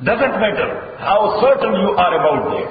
doesn't matter how certain you are about that.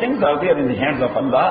things are there in the hands of Allah.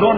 2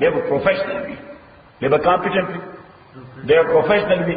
they were professionally, they were competently, they were professionally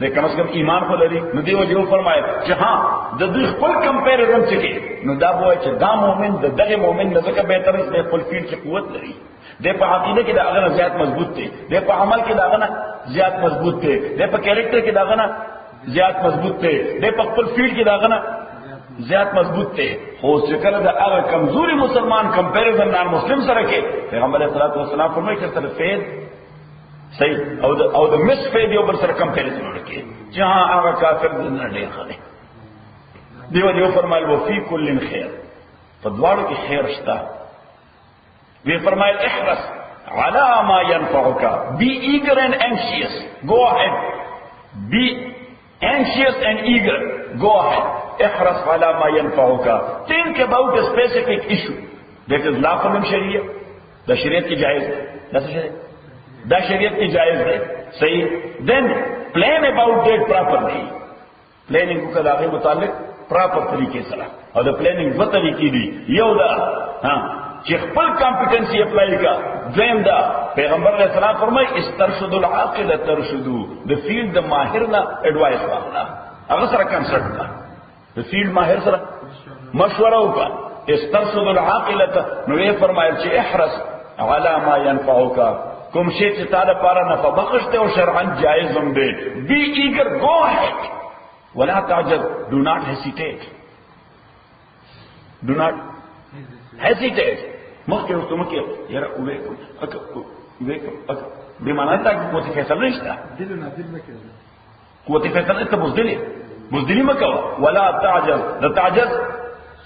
دے کم از کم ایمان خو لري نو دی وجه فرمایي چې ها د دوی خپل comparison چې کې نو دا وایي چې دا مؤمن د دغه مؤمن نه ځکه بهتر دی خپل فیلډ کې قوت لري دی په عقیده کې دا هغه زیات مضبوط دی دی په عمل کې دا هغه زیات مضبوط دی دی په کیریکټر کې دا هغه زیات مضبوط دی دی په خپل فیلډ کې دا هغه زیات مضبوط دی خو چې کله دا هغه کمزوري مسلمان کمپیریزن نان مسلم سره کې پیغمبر صلی الله علیه وسلم فرمایي چې تر فیض صحیح او د مس فیض یو بل سره کمپیریزن وکړي چې هغه کافر نه دی خله دیو دیو فرمایل وفي كل خير فدوارو کې خیر شته وی فرمایل احرص على ما ينفعك be eager and anxious go ahead be anxious and eager go ahead احرص على ما ينفعك think about a specific issue that is lawful in sharia دا شریعت کی جائز ہے دا شریعت کی جائز ہے صحیح then plan about that properly planning کو کداغه متعلق پراپر طریقے سره او د پلانینګ په طریقې دی یو دا چې خپل کمپټنسي اپلای کا دویم دا پیغمبر علیہ السلام فرمای استرشد العاقل ترشدو د فیلډ د ماهر نه اډوایس واخلا هغه سره کنسلټ کا د فیلډ ماهر سره مشوره وکړه استرشد العاقل نو یې فرمایل چې احرص على ما ينفعك کوم شی چې تعالی لپاره نه فبخشته او شرعاً جائز هم دی بی ایگر گو اهیډ ولا تعجب do not hesitate do not hesitate مخکې ورته Mecca یاره وېکم به معنا ته قوت فیصله نشته قوت فیصله ته بوزدلی مکه ولا تعجب د تعجز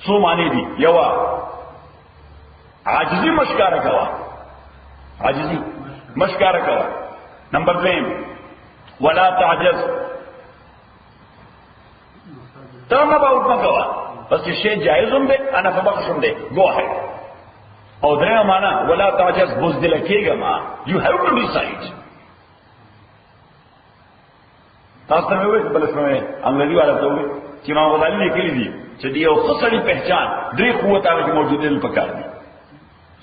څو معنی دي یو عاجزی مشکاره کوا عاجزی مشکاره کوا نمبر 2 ولا تعجز تم about مکوا بس چې شی جایز هم دی انا فبخشم دی go ahead او درې معنا ولا تعجز بوزدل کېږه ما you have to decide تاسو ته وایي بل څه نه انګلیسي والا ته وایي چې ما غوډالي لیکلي دي چې دی یو خصړي پہچان درې قوت هغه کې موجود دي په کار دي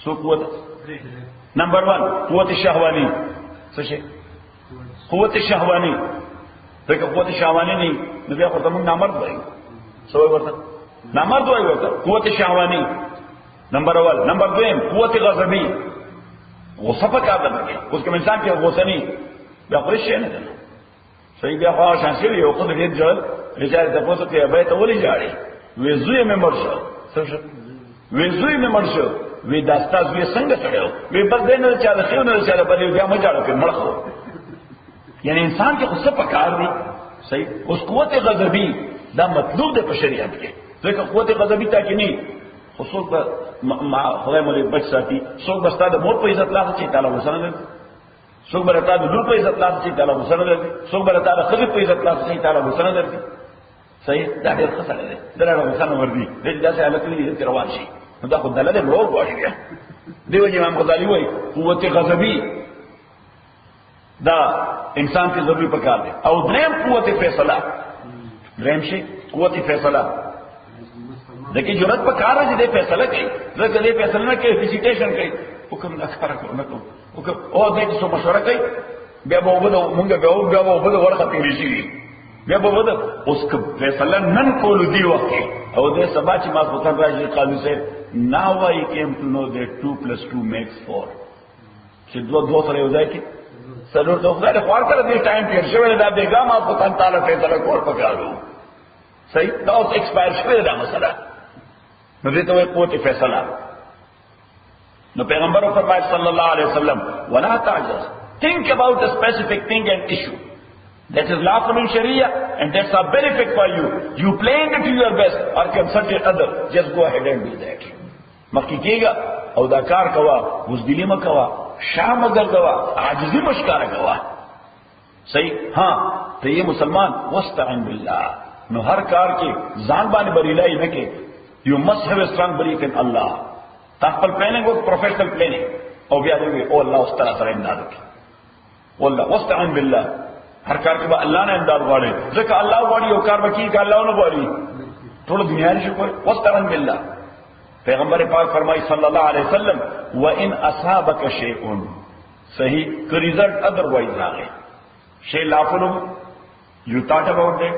سو قوت نمبر 1 قوت شهوانی څه شي قوت شهوانی دغه قوت شهوانی نه نو بیا خو تمون نامرد وایي سوې ورته نامرد وایي ورته قوت شهوانی نمبر 1 نمبر 2 قوت غضبی غصه په کار ده اوس کوم انسان کې غصه نه بیا خو شي نه ده صحیح بیا خو شانسي یو خو دې ځل رجال ته پوسو کې به ته ولې جاړي وې زوی مې مرشو څه وې زوی مې مرشو وې داستا زوی څنګه کړو وې بس دې نه چا خو نه چا بلې بیا ما جاړو کې مړخو یعنی انسان کې غصه په کار دي صحیح اوس قوت غضبی دا مطلوب ده په شریعت کې ځکه قوت غضبی تا کې نه خصوص ما خدای مولوی بچ ساتي څوک بستا د مور په عزت لاس چې تعالی وسره ده څوک برتا د لور په عزت لاس چې تعالی وسره ده څوک برتا د خځې په عزت لاس چې تعالی وسره ده صحیح دا ډېر ښه سره ده دغه وسره وردی دې داسې حالت لري روان شي نو دا خو دلاله مړ غواړي بیا دیو امام غزالی وایي قوت غضبی دا انسان کی ضروری پکار دے او دریم قوت فیصلہ دریم شی قوت فیصلہ دیکھیں جرأت پکار ہے جدے فیصلہ کئی ذکر دے فیصلہ نہ کہ ہیزیٹیشن کئی حکم نہ کار کو نہ کو حکم او دے سو مشورہ کئی بیا بو بده مونږ بیا بو بده ورخه تیری شي بیا بو بده اوس ک فیصلہ نن کول دی وخت او دے سبا چې ما پتن راځي قانون سے now I came to know that 2 + 2 makes 4 چې دوه سره یو ځای کې سلور تو خدای خوار کړ دې ټایم تیر شوی دا بیګا ما په تن تعالی فیصله کول پکارو صحیح دا اوس ایکسپایر شوی دا مسله نو دې ته قوت فیصله نو پیغمبر فرمایي صلی الله علیه وسلم ولا تعجز think about a specific thing and issue that is lawful in sharia and that's a benefit for you you plan to your best or consult other just go ahead and do that مخکې کېږه او دا کار کوا بزدلی مکوا شام گردوا عاجزی مشکار گوا صحیح ہاں تو یہ مسلمان واستعن باللہ نو ہر کار کے زان بانے بریلائی نہ کہ you must have a strong belief in Allah تاکہ پلاننگ ہو پروفیشنل پلاننگ او بیا دے او اللہ اس طرح سره امداد کی والله واستعن باللہ ہر کار کے بعد اللہ نے امداد واڑے ذکر اللہ واڑی او کار بکی کا اللہ نہ واڑی تھوڑا دنیا نے شکر واستعن باللہ پیغمبر پاک فرمائی صلی اللہ علیہ وسلم وَإِنْ أَصَابَكَ شَيْءٌ صحیح کہ ریزلٹ ادروائز آگئے شیء لافلم You thought about it.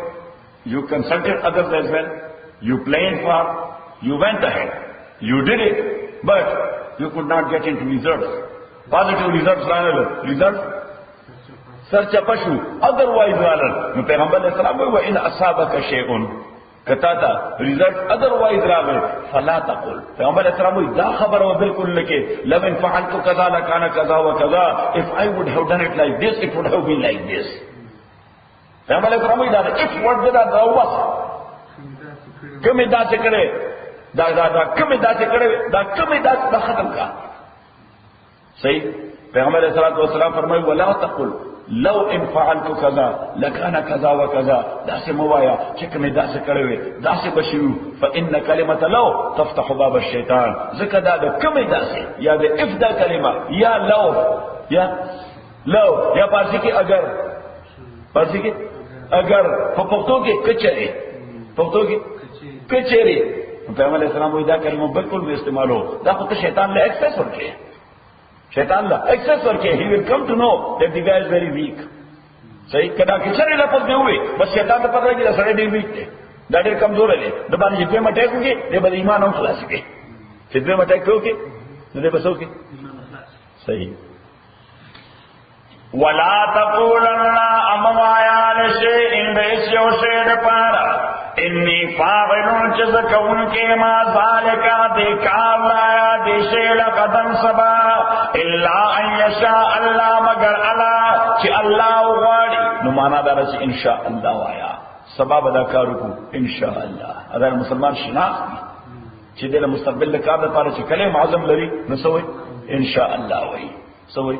You consulted others as well. You planned for. You went ahead. You did it. But you could not get into results. Positive results, results. Search a pashu. Otherwise, no Payghambar alayhi salam wa in asabaka shay'un. Katata result otherwise raghe fala taqul. Payghambar alayhi salam da khabar wa bilkul lake law in fa'altu kaza la kana kaza wa kaza. If I would have done it like this, it would have been like this. Payghambar alayhi salam da if what did I do was kame da se kare da kame da se kare da kame da khatam ka. Sahi Payghambar alayhi salam farmaye wala taqul لو ان فعلت كذا لكان كذا وكذا داس موایا چکه داس کړوي داس بشیو فان كلمه لو تفتح باب الشیطان ذکر دا کمه داس یا د افدا کلمه یا لو یا پارسی کې اگر پارسی کې اگر په پښتو کې کچري پښتو کې کچري پیغمبر علیہ السلام وې دا کلمه بالکل به استعمالو دا خو ته شیطان له ایکسس ورکړي شیطان لا Axis ورکه he will come to know that the guy is very weak. صحیح کدا کې چرې لفظ دی وې بس شیطان ته پته لګي دا سړی ډېر ویک دی دا ډېر کمزور دی د باندې چې په مټه کوي د بل ایمان هم خلاص کی چې په مټه کوي نو دې بسو کی صحیح ولا تقولن اموایا لشيء بيس يوشد پارا انی فاعل جزکون کے ما ذالکا دیکار لایا دیشیل قدم سبا الا ان یشاء اللہ مگر اللہ چی اللہ غاڑی نو مانا دارا چی انشاء اللہ آیا سباب ادا کارکو انشاء اللہ اگر مسلمان شناخت دی چی دیل مستقبل لکار دا پارا چی کلیم عظم لری نسوئی انشاء اللہ وئی سوئی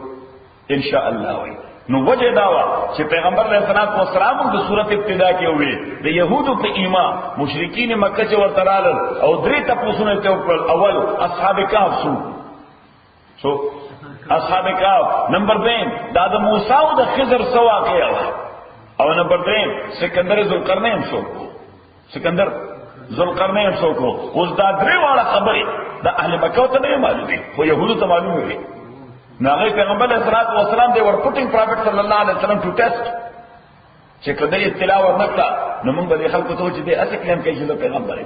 انشاء اللہ وئی نو وجه داوا چې پیغمبر علیہ الصلوۃ والسلام د سورۃ ابتدا کې وی د يهودو په ایمان مشرکین مکه چې ورترال او درې تاسو ته وکړل اول اصحاب کهف سو اصحاب کهف نمبر 2 د موسی او د خضر سوا کې او نمبر 3 سکندر ذوالقرنین سو سکندر ذوالقرنین سو کو اوس دا درې واړه خبرې د اهل مکه ته نه معلومه خو يهودو ته معلومه وي ناغی پیغمبر علیہ الصلوۃ والسلام they were putting prophet صلی اللہ علیہ وسلم to test چې کله اطلاع ورنکړه نو موږ به خلکو ته چې دې اصل کلام کوي چې پیغمبر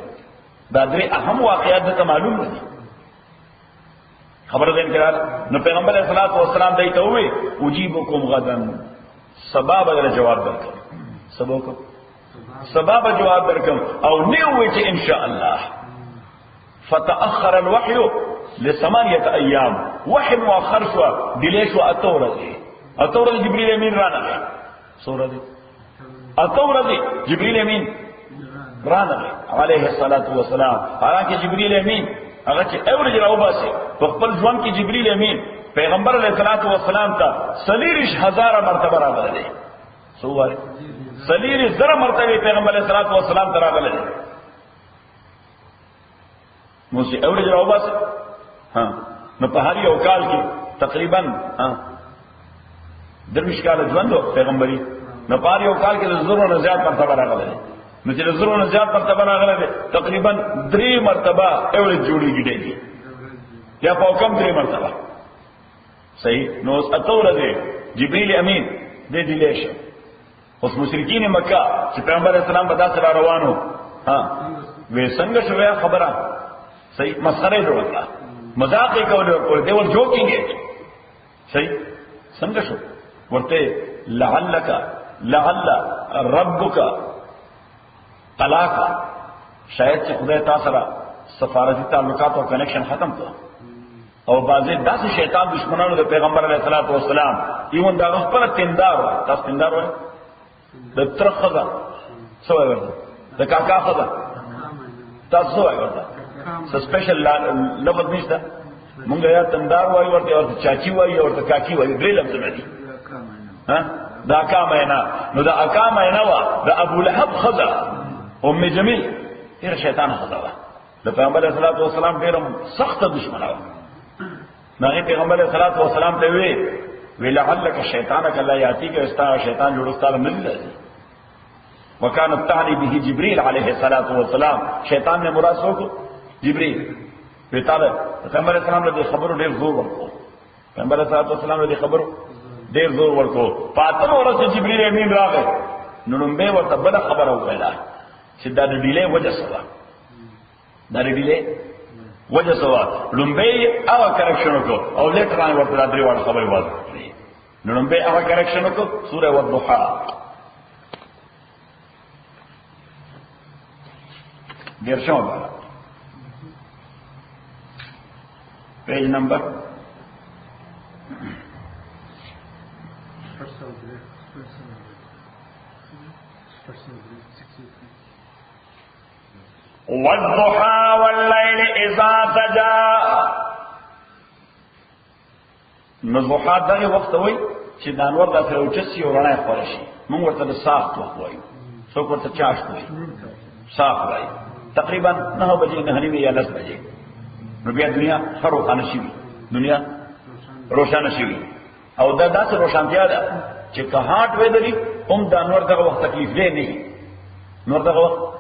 دا درې اهم واقعیات ته معلوم دي خبر دین کړه نو پیغمبر علیہ الصلوۃ والسلام دای ته وی اجیبکم غدا سبب غره جواب درکړه سبب جواب درکم او نیو وی چې ان شاء الله فتاخر الوحي لثمانية ايام وحي مؤخر شو دلیش و اتورد جبریل امین رانا سورہ دی اتورد جبریل امین رانا علیہ الصلوۃ والسلام حالانکہ جبریل امین هغه چې اورج راو باسي په خپل ځوان کې جبریل امین پیغمبر علیہ الصلوۃ والسلام ته 30000 مرتبه راغلی سواره 30000 مرتبه پیغمبر علیہ الصلوۃ والسلام ته راغلی موسی اورج راو باسي ہاں نو پہاڑی اوکال کی تقریباً درویش کال ژوندو پیغمبري نو پہاڑی اوکال کی زرو نه زیات مرتبه راغله نو چې زرو نه زیات مرتبه راغله تقریبا 3 مرتبه اول جوړیږي دی یا په کم 3 مرتبه صحیح نو اتوره دی جبريل امین دې دلیشه اوس مشرکین مکه چې پیغمبر اسلام په داسې روانو ها وې څنګه شوه خبره صحیح مسخره جوړه مذاق کول ورکول دی ول جوکینګ صحیح څنګه شو ورته لعل ربک طلاق شاید چې خدای تاسو را سفارتي تعلقات او کنیکشن ختم کړ او بعضی داسې شیطان دشمنانو د پیغمبر علیه الصلاۃ والسلام ایون دا خپل تندار تاسو تندار وای د ترخه سوای ورته د کاکا خدا تاسو وای ورته سپیشل لفظ نشته مونږ یا تندار وای ورته چاچی وای ورته کاکی وای درې لفظونه دي ها دا اکامینا نو دا اکامینا وا دا ابو لهب خدا ام جمیل ډیر شیطان خدا وا د پیغمبر علیه الصلاۃ والسلام ډیر سخت دشمن وا نه پیغمبر علیه الصلاۃ والسلام ته وی لعلک شیطانک لا یاتیک استا شیطان جوړستاله نه لري وکانت تعني به جبريل عليه الصلاه والسلام شیطان نے مراد سو کو جبريل پیغمبر پیغمبر اسلام له خبرو ډیر زور ورکو پیغمبر صلی الله علیه وسلم له خبرو ډیر زور ورکو پاتم ورته جبريل امین راغی نړمبه ورته بل خبره وکړه چې دا د ډیلې وجه سوا دا د ډیلې وجه سوا لومبه هغه کریکشن وکړو او لیټر ان ورته درې وړ خبره وځه نړمبه هغه کریکشن وکړو سوره والضحى دیرشم بارا پیج نمبر والضحى والليل اذا سجى نو ضحى دغه وخت وای چې د انور د سره اوچسي او رڼا خور شي موږ ورته د ساعت وخت وایو څوک ورته چاش وایي صاف وایي تقریبا 9 بجې 9:30 یا 10 بجې نو بیا دنیا روښانه شي دنیا روښانه شي او دا داسې روښانتیا ده چې که هاټ ویدري هم د انور دغه وخت تکلیف دی نه نور دغه وخت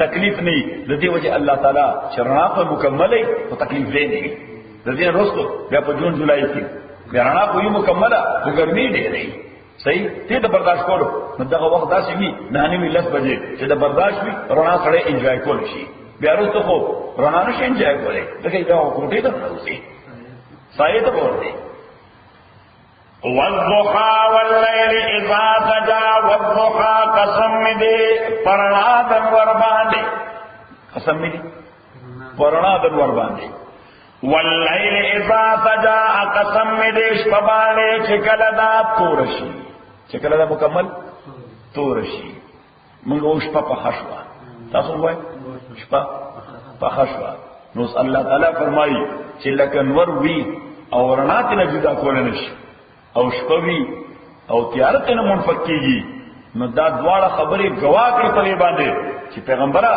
تکلیف نه د دې وجه الله تعالی شرنا په مکمله او تکلیف دی نه د دې وروسته بیا په جون جولای کې بیا رڼا په یو مکمله او ګرمي دی نه صحیح ته د برداشت کولو نو دغه وخت داسې وي 9:30 بجې چې د برداشت وي رڼا سره انجوای کول شي بیا وروسته خو رڼا نشي انجوای کولای دغه دا کوټې ته راوځي صحیح ته ورته والضحى والليل اذا سجى والضحى قسم دې پرنا د ور باندې قسم دې پرنا د ور باندې والليل اذا سجى قسم دې شپه باندې چې کله دا تورشي چې کله دا مکمل تورشي موږ شپه په خشوا تاسو وایي شپه په خشوا نو الله تعالی فرمایي چې لکه نور وی او رڼا ته جدا کول نشي او شپوي او تیارت نه منفک کیږي نو دا دواړه خبرې گواه کوي په باندې چې پیغمبره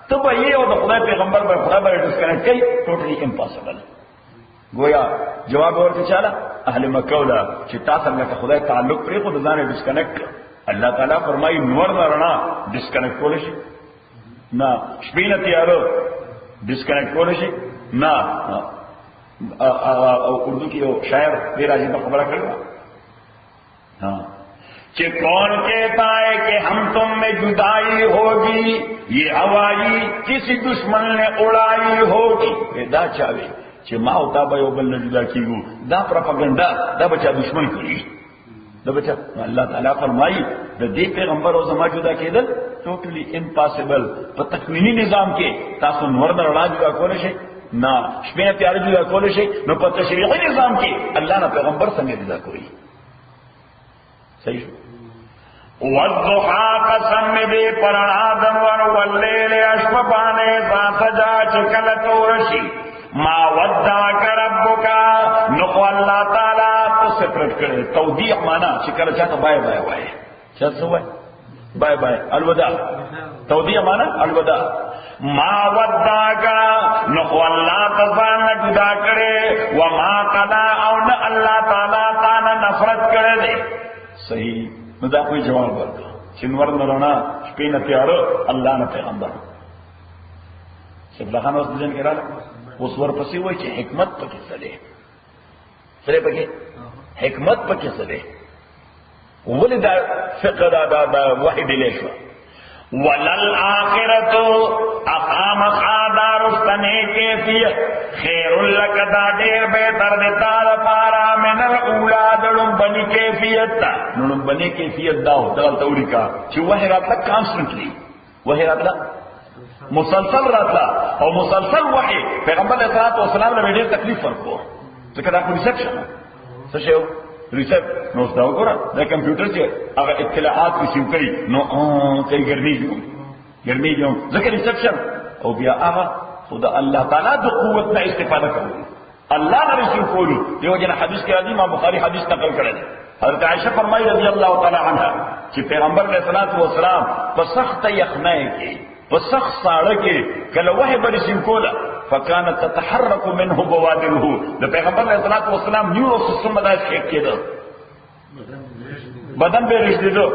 ته به یې او د خدای پیغمبر به خدای به ډسکنیکټ کوي ټوټلی امپاسبل گویا جواب ورته چاله اهل مکه ولا چې تاسو څنګه خدای تعلق پرې خو ځان ډسکنیکټ الله تعالی فرمایي نور رڼا ډسکنیکټ کول شي نه شپینه تیارو ډسکنیکټ کول شي نه اردو کی وہ شاعر میرا جی پر خبر کرے گا ہاں کہ کون کہتا ہے کہ ہم تم میں جدائی ہوگی یہ ہوائی کسی دشمن نے اڑائی ہوگی دا چاہے کہ ماں ہوتا بھائی بل نے جدا کی گو دا پروپیگنڈا دا بچہ دشمن کری دا بچہ اللہ تعالیٰ فرمائی دا دے پیغمبر او زما جدا کېدل ټوټلی امپاسبل په تکوینی نظام کې تاسو نور نه رڼا جدا کولای شئ نا شپه پیار جدا کول شي نو په تشریعي نظام کې الله نه پیغمبر څنګه جدا کوي صحیح والضحى قسم دې پرنا دنور والليل اشببانه ساجا چکل تورشي ما ودعك ربك نو الله تعالی تو سپریټ کړي توضیح معنا چې کله چاته بای بای وای څه وای بای بای الوداع توضیح معنا الوداع ما ودعك نو الله تعالی جدا کړي و ما قضا او نه الله تعالی تعالی نفرت کړي دي صحیح نو دا کوئی جواب ورکړه چې نور نرونه شپې نه تیارو الله نه پیغمبر شیخ لخان اوس دین کې راځي اوس ورپسې وایي چې حکمت پکې څه ده سره پکې حکمت پکې څه ده ولې دا فقه دا وحی دی شو ولل اخرت اقام خادار استنے کیفیت خیر لک دا دیر بہتر دیتا لپارا من الاولاد لنبنی کیفیت تا لنبنی کیفیت داو دغل توری کا چی وحی راتلا کانسٹنٹلی وحی راتلا مسلسل راتلا او مسلسل وحی پیغمبر علیہ السلام نے دیر تکلیف فرقو ذکر آپ کو ریسپشن سشیو ریسپ نو اس داو گورا دا کمپیوٹر چی اگر اطلاعات ریسیو کری نو کئی گرمی جو ذکر ریسپشن او بیا آغا خدا اللہ تعالیٰ دو قوت نا استفادہ کرو اللہ نے ریسیو کولو دیو جنا حدیث کے عظیم بخاری حدیث نقل کرے حضرت عائشہ فرمائی رضی اللہ تعالیٰ عنہ کہ پیغمبر علیہ السلام بسخت یخنائے کی بسخت ساڑھے کی کلوہ برسیو کولا فکانت تتحرک منه بوادره دا پیغمبر علیہ السلام نیورو سسٹم دا شیک کی دو بدن بے رشد دو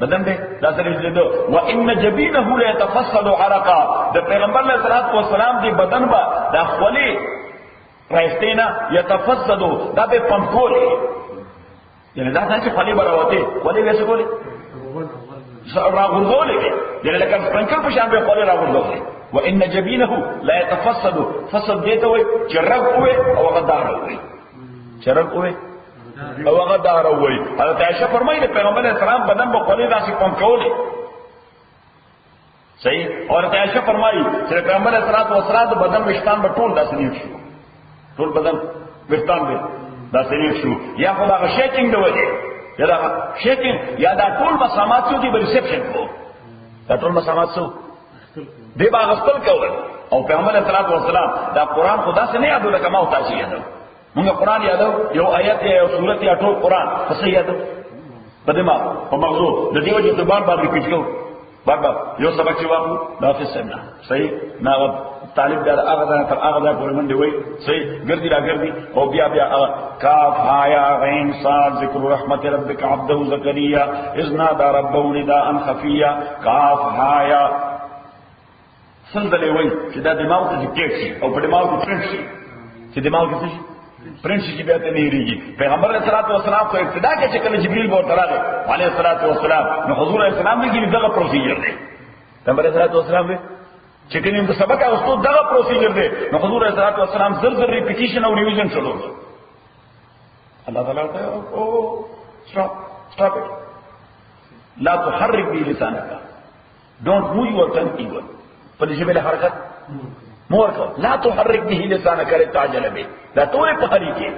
بدن بے داسر رشد دو وَإِنَّ جَبِينَهُ لَيَتَفَصَّلُ عَرَقًا دا پیغمبر علیہ السلام دی بدن با دا خولی رائستینا یتفصلو دا بے پمکولی یعنی دا سانچہ خولی براواتے خولی ویسے کولی راغورځول کې دغه لکه سپنکل په شان به خپل راغورځول وان جبينه لا يتفسد فسد دیته وي چرګ وي او غدار وي چرګ وي او غدار وي حضرت عائشہ فرمایي پیغمبر اسلام بدن په خپل داسې کوم کولې صحیح اور عائشہ فرمایي چې پیغمبر اسلام بدن وشتان په ټول داسې نیو شو ټول بدن وشتان به داسې نیو شو یا خدا شیکینګ دی وځي یا دا شیکینګ یا دا ټول مسامات چې دی ریسپشن کو دا ټول مسامات سو دی باغ خپل کول او پیغمبر اسلام دا قران خدا سے نه یادو لکه ما او تاسو یادو موږ قران یادو یو آیت یا سورت یا ټول قران څه یادو په دماغ په مغزو د دې وجه ته بار ریپیټ کوو بار یو سبق چې واخلو دا څه سمنا صحیح نا طالب دا هغه تر هغه دا پورې منډي وای صحیح ګرځي را ګرځي او بیا کاف یا غین صاد ذکر رحمت ربک عبده زکریا اذ نادى ربه نداء خفیا کاف یا سندلې وای چې دا دماغ ته ډیکټ شي او په دماغ کې پرنټ شي چې دماغ کې څه شي پرنټ شي بیا ته نه ریږي پیغمبر علیه الصلاۃ والسلام کو ابتدا کې چې کله جبرئیل ورته راغی علیه الصلاۃ والسلام نو حضور علیه السلام دې دغه پروسیجر دی پیغمبر علیه الصلاۃ والسلام چې کله موږ سبق اوستو دغه پروسیجر دی نو حضور علیه الصلاۃ والسلام زر ریپیټیشن او ریویژن شروع کړ الله تعالی ته او stop it لا تحرك به لسانك don't move your tongue even په دې ژبه حرکت مورکو لا تحرك به لسانك لتعجل به لا تولي بحريكه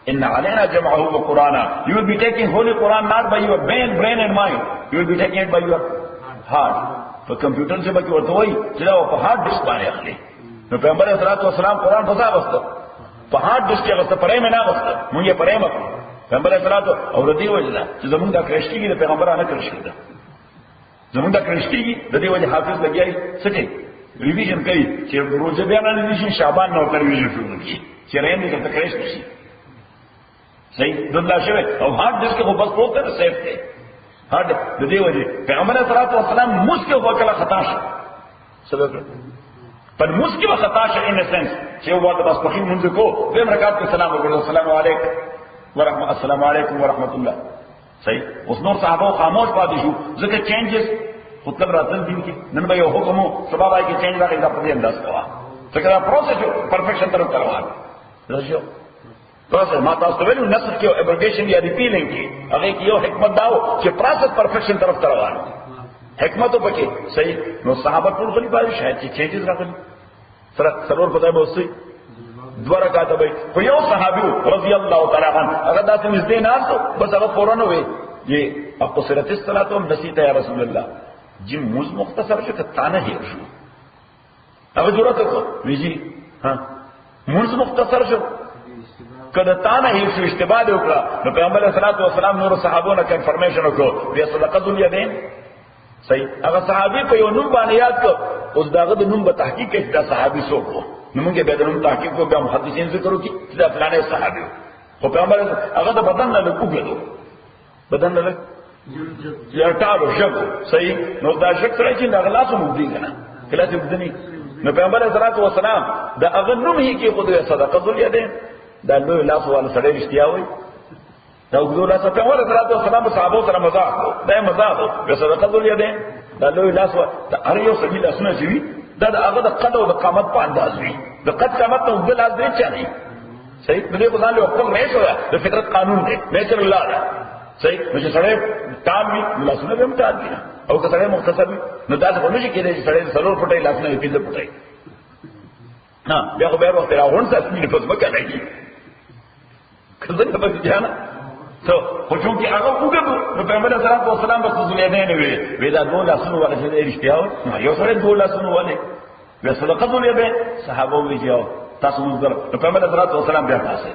ان علينا جمعه وقرانا you will be taking holy Quran not by your brain and mind you will be taking it by your heart په کمپیوټر ژبه کې ورته وایي چې دا په هارد ډیسک باندې اخلي نو پیغمبر صلی الله علیه وسلم قرآن په ځای واستو په هارد ډیسک کې واستو پرې مې نه واستو مونږ یې پرې مکو پیغمبر صلی الله علیه وسلم او ردی وجه چې زمونږ د کرشتي د پیغمبرانه کرشتي ده زمونږ د کرشتي د دې وجه حافظ لګیای سکه ریویژن کوي چې روزه بیان نه نشي شعبان نو ریویژن شروع کړي چې رېم دې ته کرشتي شي صحیح دلته شوی او هارد ډیسک کو بس پروت ده سیف دی هارد د دې وجه پیغمبر صلی الله علیه وسلم مسکه وکړه خطا شو سبب پر مسکه خطا شو ان سنس چې وو د بس په منځ کو د رکعت کې سلام وکړو السلام علیکم ورحمت السلام علیکم ورحمت الله صحیح اوس نور صحابه خاموش پاتې شو ځکه چینجز خطب راتل دین کې نن به یو حکم سبا وایي کې چینج راغی دا په دې انداز کوا څنګه دا پروسس پرفیکشن طرف روان راځو پروسس ما تاسو ته ویلو نصر کې ایبریګیشن یا ریپیلینګ کې هغه کې یو حکمت داو چې پروسس پرفیکشن طرف روان حکمت پکې صحیح نو صحابه ټول غلي پاتې شاید چې چینجز راغلي سرور په ځای بوسي دو رکعات به په یو صحابي رضی الله تعالی عنہ هغه داسې نږدې نه تاسو بس هغه فورا وې یہ اقصرت الصلاه ونسيت یا رسول الله جن موز مختصر شو کتانه هیر شو هغه ضرورت کو ویجی ها موز مختصر شو کله تانه هیر شو اشتباه وکړه نو پیغمبر صلی الله علیه وسلم نور صحابو نه کنفرمیشن وکړو بیا صدقه الیدین صحیح هغه صحابي په یو نوم باندې یاد کو اوس داغه د نوم په تحقیق کې دا صحابي څوک وو نو موږ به د نوم تحقیق کو بیا محدثین ذکر وکړي چې دا فلانه صحابي خو پیغمبر هغه د بدن نه لګوګلو بدن نه یارټالو شګو صحیح نو دا شک سره چې دا غلاسو مودي کنه کله چې بدني نو پیغمبر صلی الله علیه وسلم دا هغه نوم هي کې خو د صدقه الیدین دا لوی لاس وال سره اشتیا وي دا وګورئ لاس پیغمبر صلی الله علیه وسلم صحابه سره مزاح دا مزاح به صدقه الیدین دا لوی لاس دا هر یو سبیل اسنه شي دا هغه د قد او د قامت په انداز وي د قد قامت نو بل از دې چاني صحیح دې په ځان له خپل نه شو د فطرت قانون دی نیچر الله دا صحیح چې سره تام وي لاسونه به متعال دي او که سره مختصر وي نو دا څه نشي کېدای چې سره ضرور پټي لاسونه یې پیل پټي ها بیا خو به وخت راغون څه سپینې په ځمکه لګي کله په دې ځان ته خو چون کې هغه وګورو نو پیغمبر صلی الله علیه وسلم بس زلیدین وی دا دوه لاسونه ولا چې رښتیا و نو یو سره دوه لاسونه ولې بیا صدقه الیدین صحابه ویجو تاسو موږ نو پیغمبر صلی الله علیه وسلم بیا تاسو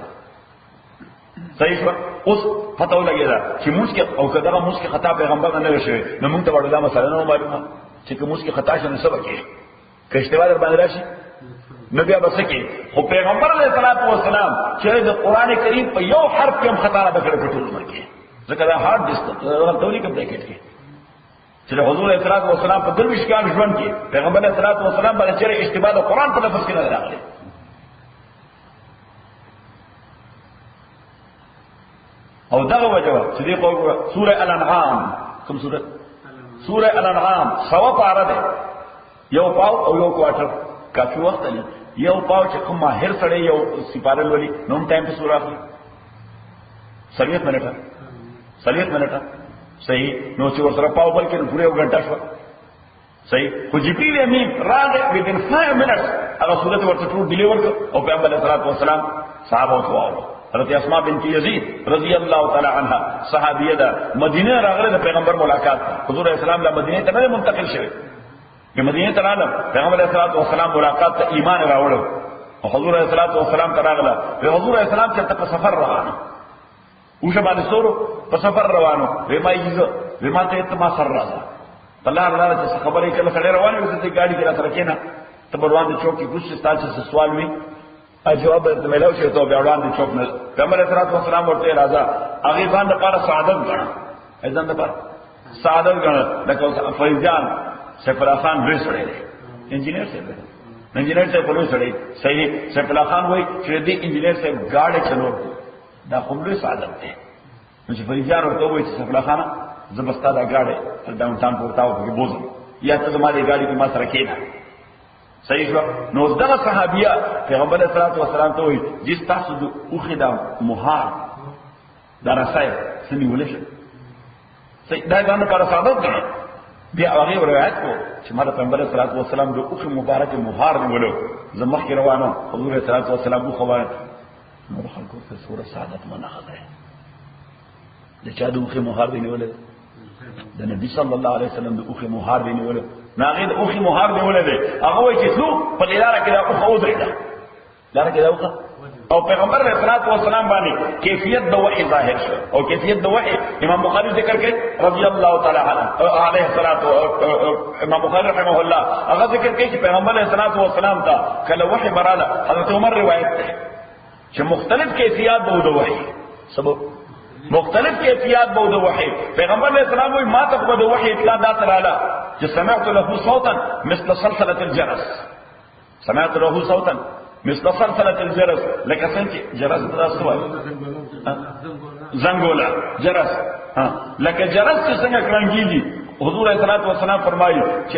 صحیح شو اوس پته ولګیدا چې موږ کې او کله موږ کې خطا پیغمبر نه شوی نو موږ ته ورته مسله نه معلومه چې موږ کې خطا شنه سبا کې کښته در باندې راشي نو بیا بس کې خو پیغمبر علیه الصلاۃ والسلام چې د قران کریم په یو حرف کې هم خطا نه کړی په ټول عمر کې ځکه دا هارد ډیسک تولی کې بریکټ کې چې حضور علیه الصلاۃ والسلام په درویش کال ژوند کې پیغمبر علیه الصلاۃ والسلام باندې چې اشتباه د قران په لفظ کې نه راغلی او دغه وجه چې دی په سوره الانعام کوم سوره سورہ الانعام 100 پارا ده یو پاو او یو کوارټر کافي وخت دی یو پاو چې کوم ماهر سره یو سپارل ولي نوم ټایم په سورہ اخلي 30 منټه صحیح نو چې ورسره پاو بلکې پوره یو غنټه شو صحیح خو جبريل امین راغی within 5 minutes هغه سورته ورته ټول ډیلیور کړ او پیغمبر علیه الصلوۃ والسلام صحابه او واو حضرت اسماء بنت یزید رضی اللہ تعالی عنها صحابیه ده مدینه راغله د پیغمبر ملاقات حضور اسلام له مدینه ته نه منتقل شوه په مدینه ته راغله پیغمبر علیه الصلوۃ والسلام ملاقات ته ایمان راوړل او حضور علیه الصلوۃ والسلام ته راغله په حضور اسلام چې په سفر روانه او شبانه سورو په سفر روانو وما یزو وما ته ما سر راځه الله تعالی چې خبرې کله سره روانه وي چې گاڑی کې را سره کېنا ته بروان د چوک کې کچھ ستاسو سوال وي جواب ته ملو شي ته بیا وړاندې چوک نه پیغمبر اسلام والسلام ورته راځه هغه باندې لپاره سعادت غواړي اذن لپاره سعادت غواړي لکه فیضان سیف الله خان لوی سره دی انجینیر سے په لوی سره صحیح سیف الله خان وای چې دې انجینیر سے گاډي چلو دا کوم لوی سعادت دی نو چې فیضان ورته وای چې سیف الله خان زبستا دا گاډي ډاون ټاون پورتاو کې بوزم یا ته زموږه گاډي کې ما سره کېنا صحیح شو نو دغه صحابیه پیغمبر صلی الله علیه وسلم ته وایي جس تاسو د اوخه د مهار درسای سمي ولش صحیح دا باندې پر صادق دی بیا هغه روایت کو چې ماته پیغمبر صلی الله علیه وسلم د اوخه مبارک مهار نیولو زمخ کې روانو حضور صلی الله علیه وسلم خو خوای نو خلکو ته سوره سعادت منغه ده د چا د اوخه مهار دی نیولو د نبی صلی الله علیه وسلم د اوخه مهار دی نیولو ناغه د اوخه مهار دی ولده هغه وایي چې څو په لاره کې دا اوخه ودرېده لاره کې دا اوخه او پیغمبر علیه الصلوۃ والسلام باندې کیفیت د وحی ظاهر شو او کیفیت د وحی امام بخاری ذکر کړي رضی الله تعالی عنه علیه الصلوۃ امام بخاری رحمه الله هغه ذکر کړي چې پیغمبر علیه الصلوۃ والسلام ته کله وحی براله حضرت عمر روایت ده چې مختلف کیفیت د وحی سبب مختلف کیفیات به د وحی پیغمبر علیہ السلام وی ما تقبل د وحی اطلاع دات رالا چې سمعت له صوتا مثل صلصله الجرس سمعت له صوتا مثل صلصله الجرس لکه څنګه جرس تاسو وایي زنګولا جرس لکه جرس چې څنګه کړنګيږي حضور علیہ الصلوۃ والسلام فرمایي چې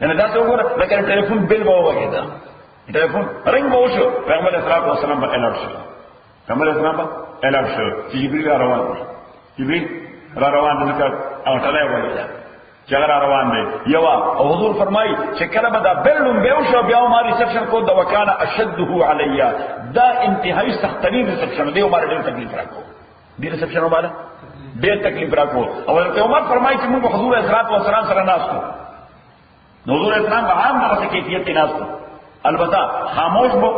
یعنی دا څه وګوره لکه ټلیفون بیل به وایي دا ټلیفون رنګ به وشو پیغمبر علیہ الصلوۃ والسلام په الارت شو پیغمبر علیہ السلام اعلان شو چې جبريل روان دی جبريل را روان دی او ټلای وایي چې را روان دی یو او حضور فرمایي چې کله به دا بلوم به شو بیا ما ریسپشن کو د وکانه اشده علیا دا انتهایی سخت ترین ریسپشن دی او ما ډېر تکلیف راکو دې ریسپشن باندې ډېر تکلیف راکو او عمر فرمایي چې موږ حضور اسلام والسلام سره ناستو حضور اسلام به عام دغه کیفیت کې ناستو البته خاموش بو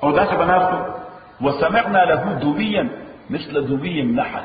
او داسې بناستو وسمعنا له دوبيا مثل دوبي النحل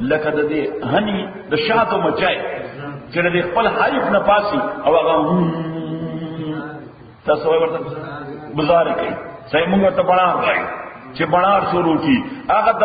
لکه د دې هني د شاتو مچای چې د خپل حریف نه پاسي او هغه تاسو ورته بازار کې صحیح موږ ته بڼار وایي چې بڼار شروع کی هغه د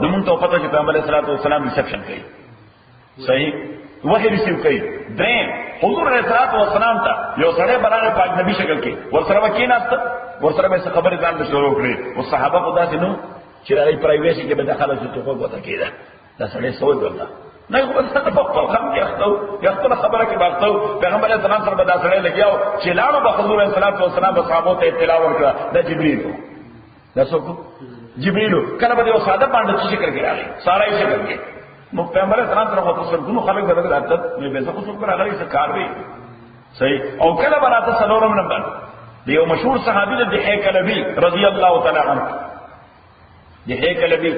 د مونږ ته پته چې پیغمبر صلی الله علیه وسلم ریسپشن کوي صحیح وحی ریسیو کوي دریم حضور علیہ الصلوۃ والسلام ته یو سړی برابر پاک نبی شکل کې ورسره وکیناست ورسره به خبرې ځان له شروع کړې او صحابه خدا دې نو چې راځي پرایویسی کې به داخله شي ته وګورئ کېده دا سړی سوال وکړه نه خو څه په خپل خم کې اختو یا خپل خبره کې باغتو پیغمبر علیہ السلام سره به دا سړی لګیاو چې لاړو به حضور علیہ الصلوۃ والسلام به صحابه ته اطلاع ورکړه د جبرئیل دا څوک جبرئیل کله به یو ساده باندې چې شکر کې راغی سارای شکر کې نو پیغمبر اسلام سره متصل ګونو خلک بدل عادت مې به څه خو څوک راغلی څه کار وی صحیح او کله براته سلورم نمبر دیو مشهور صحابي د حیکلبی رضی الله تعالی عنہ د حیکلبی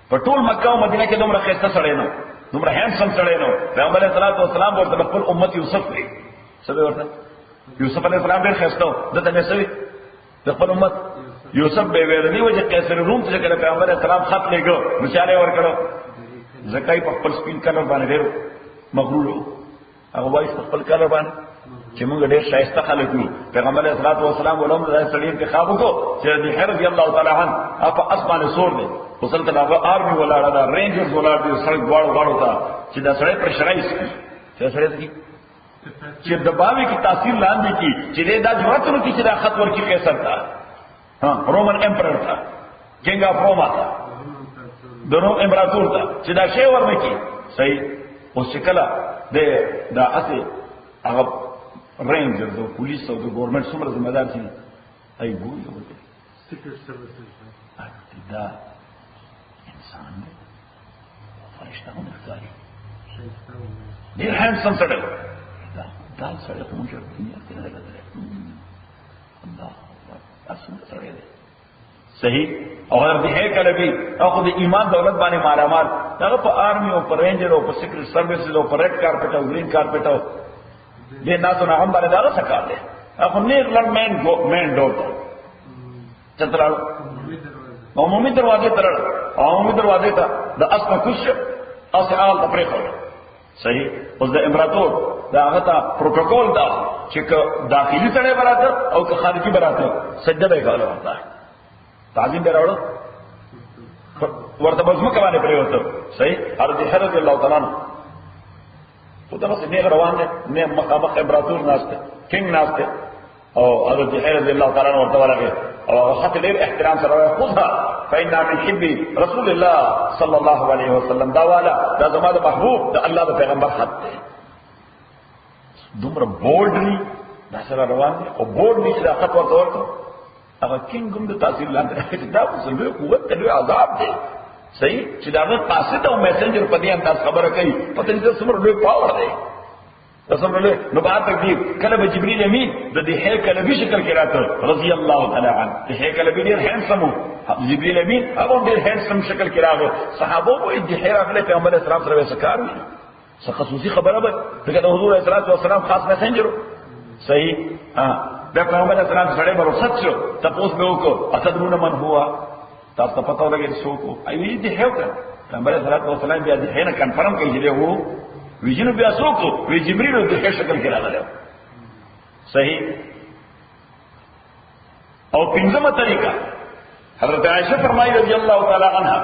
په ټول مکه او مدینه کې دومره خسته سړی نو دومره هینسم سړی نو پیغمبر علیہ الصلوۃ والسلام ورته خپل امت یوسف وی څه ورته یوسف علیہ السلام ډېر خسته دته نه سوي د خپل امت یوسف به ورنی وجه قیصر روم ته کله پیغمبر علیہ السلام خط لګو مشاله ورکړو زکای په خپل سپین کلر باندې ډېر مغرور هغه وایي خپل کلر باندې چې موږ ډېر شایسته خلک یو پیغمبر علیه الصلوۃ والسلام ولوم د سړي انتخاب وکړو چې د رضی الله تعالی عنہ په اسمان سور دی وصلت هغه آرمي ولاړه دا رینجرز ولاړ دي سړک غواړو تا چې دا سړی پر شرایس چې سړی دي چې د باوی کی تاثیر لاندې کی چې دا جوړته نو چې دا خط ورکی قیصر تا رومن امپرر تا کنګ اف روما تا دونوں امپراتور تا چې دا شی ورنه کی صحیح اوس چې کله دا اته هغه رینجر د پولیس او د ګورنمنت څومره ذمہ دار دي ای ګوري ورته سیکرټ سروسز دا انسان دی فرشتہ هم ښکاري ډېر هینډسم سړی دا سړی خو موږ دنیا کې نه لري الله اصل سړی دی صحیح او د هیکل بھی او د ایمان دولت باندې مارامار هغه په آرمی او په رینجر او په سیکرټ سروسز او په ریډ کارپټ او گرین کارپټ او دې ناسو نه هم باندې دا سکار دی هغه نیر لړ مین ډور چتراړو عمومي دروازې تر عمومي دروازې ته د اسمه کوش او سال د پرې خو صحیح اوس د امپراتور دا هغه ته پروتوکول دا چې داخلي سره براته او که خارجي براته سجده به کوله ورته تعظیم به راوړو ورته بزمه کوي پرې ورته صحیح ارض رضی الله تعالی عنہ او دا څه نه روان دي نه مقابل امپراتور ناشته کینګ ناشته او حضرت رضی الله تعالی عنہ ورته ورغه او خط ډېر احترام سره خدها فإن من حب رسول الله صلی الله علیه وسلم دا والا دا زموږ محبوب د الله د پیغمبر خط دی دومره بولډلی دا سره روان دي او بولډلی چې خط ورته ورته هغه کینګم د تاثیر لاندې دا څنګه قوت ته عذاب دی صحیح چې دا قاصد او میسنجر په دې انداز خبره کوي پته دې څومره لوی پاور دی تاسو له نو بعد تقدیر کله به جبرئیل امین د دې هیکل به شکل کې راته رضی الله تعالی عنه د هیکل به ډیر هینډسم جبرئیل امین هغه ډیر هینډسم شکل کې راغی صحابه وو د هیکل پیغمبر اسلام سره وسکار وي څه خصوصي خبره به دغه حضور صلی الله علیه وسلم خاص میسنجر صحیح دا پیغمبر اسلام سره به رخصت شو تاسو به وکړو اتدرون من هو تاسو پته ولګی څه وکړو ایوی دې هیکل پیغمبر صلی الله علیه وسلم بیا دې هینه کنفرم کوي چې وو ویجنو بیا سوکو وی جبريل د ښه شکل کې راغلی صحیح او پنځمه طریقه حضرت عائشہ فرمایي رضی الله تعالی عنها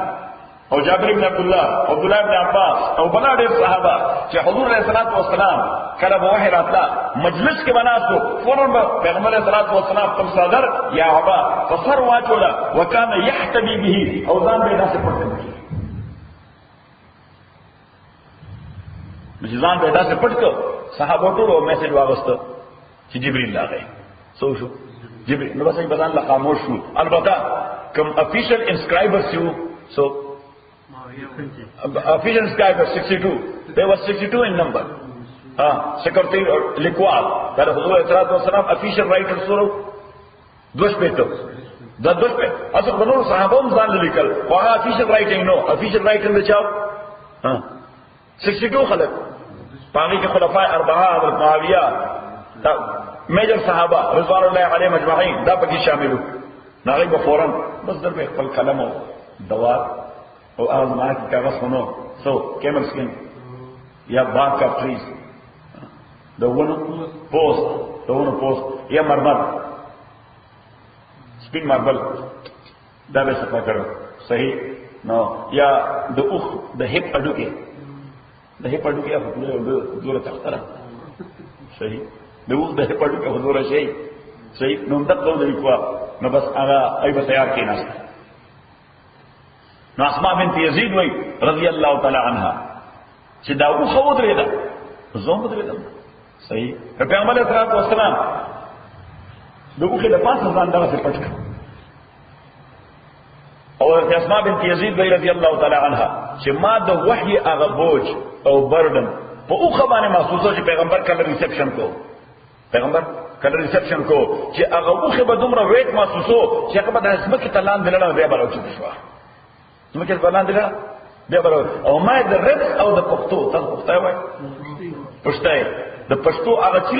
او جابر بن عبد الله بن عباس او بنا ډېر صحابه چې حضور علیه الصلاۃ والسلام کله به وحی راتلا مجلس کې بناستو فورن پیغمبر علیه الصلاۃ والسلام تم صدر یا عبا فسر واچولا وکانه يحتبي به او ځان به داسې پټ ځان به داسې پټ کو صحابه ټول میسج واغسته چې جبرئیل راغی سو شو جبرئیل نو بس یې بدن لا خاموش شو البته کوم افیشل انسکرایبرز یو سو official subscriber 62 they were 62 in number secretary لیکوال دا حضور صلی الله علیه وسلم افیشل رائټر سره دوش پېټو دا دوش په اصل بنور صحابه هم ځان لیکل هغه افیشل رائټینګ نو افیشل رائټینګ د چاو 62 خلک پاگی کے خلفاء اربعہ حضرت معاویہ میجر صحابہ رضوان اللہ علیہ مجمعین دا پکی شامل ناغی بفوراً بس در پہ خپل قلم و دوار او آزمانا کی کاغذ خونو سو کیمل سکن یا بارک آف ٹریز دونو پوسٹ یا مرمر سپین ماربل دا بے صفحہ کرو صحیح نو یا دا اخ دا ہپ اڈو کے د هپړو کې حضور تختره صحیح د وخت د هپړو کې حضور شي صحیح نو دغه د لیکوا نو بس هغه ایبه تیار کیناست نو اسماء بنت یزید وای رضی الله تعالی عنها چې دا خو خو درېده زوم درېده صحیح پیغمبر صلی الله علیه وسلم دغه د پاسه ځان دغه پټ او اسماء بنت یزید رضی الله تعالی عنها چې ما د وحی هغه بوج او بردن په اوخه باندې محسوسه چې پیغمبر کله ریسپشن کو چې هغه اوخه به دومره ویټ محسوسو چې هغه به د اسمکه تلان دلنه بیا براوچ شو اسمکه تلان دلنه بیا براو او ما د رب او د پښتو تاسو پښتو وای د پښتو هغه چې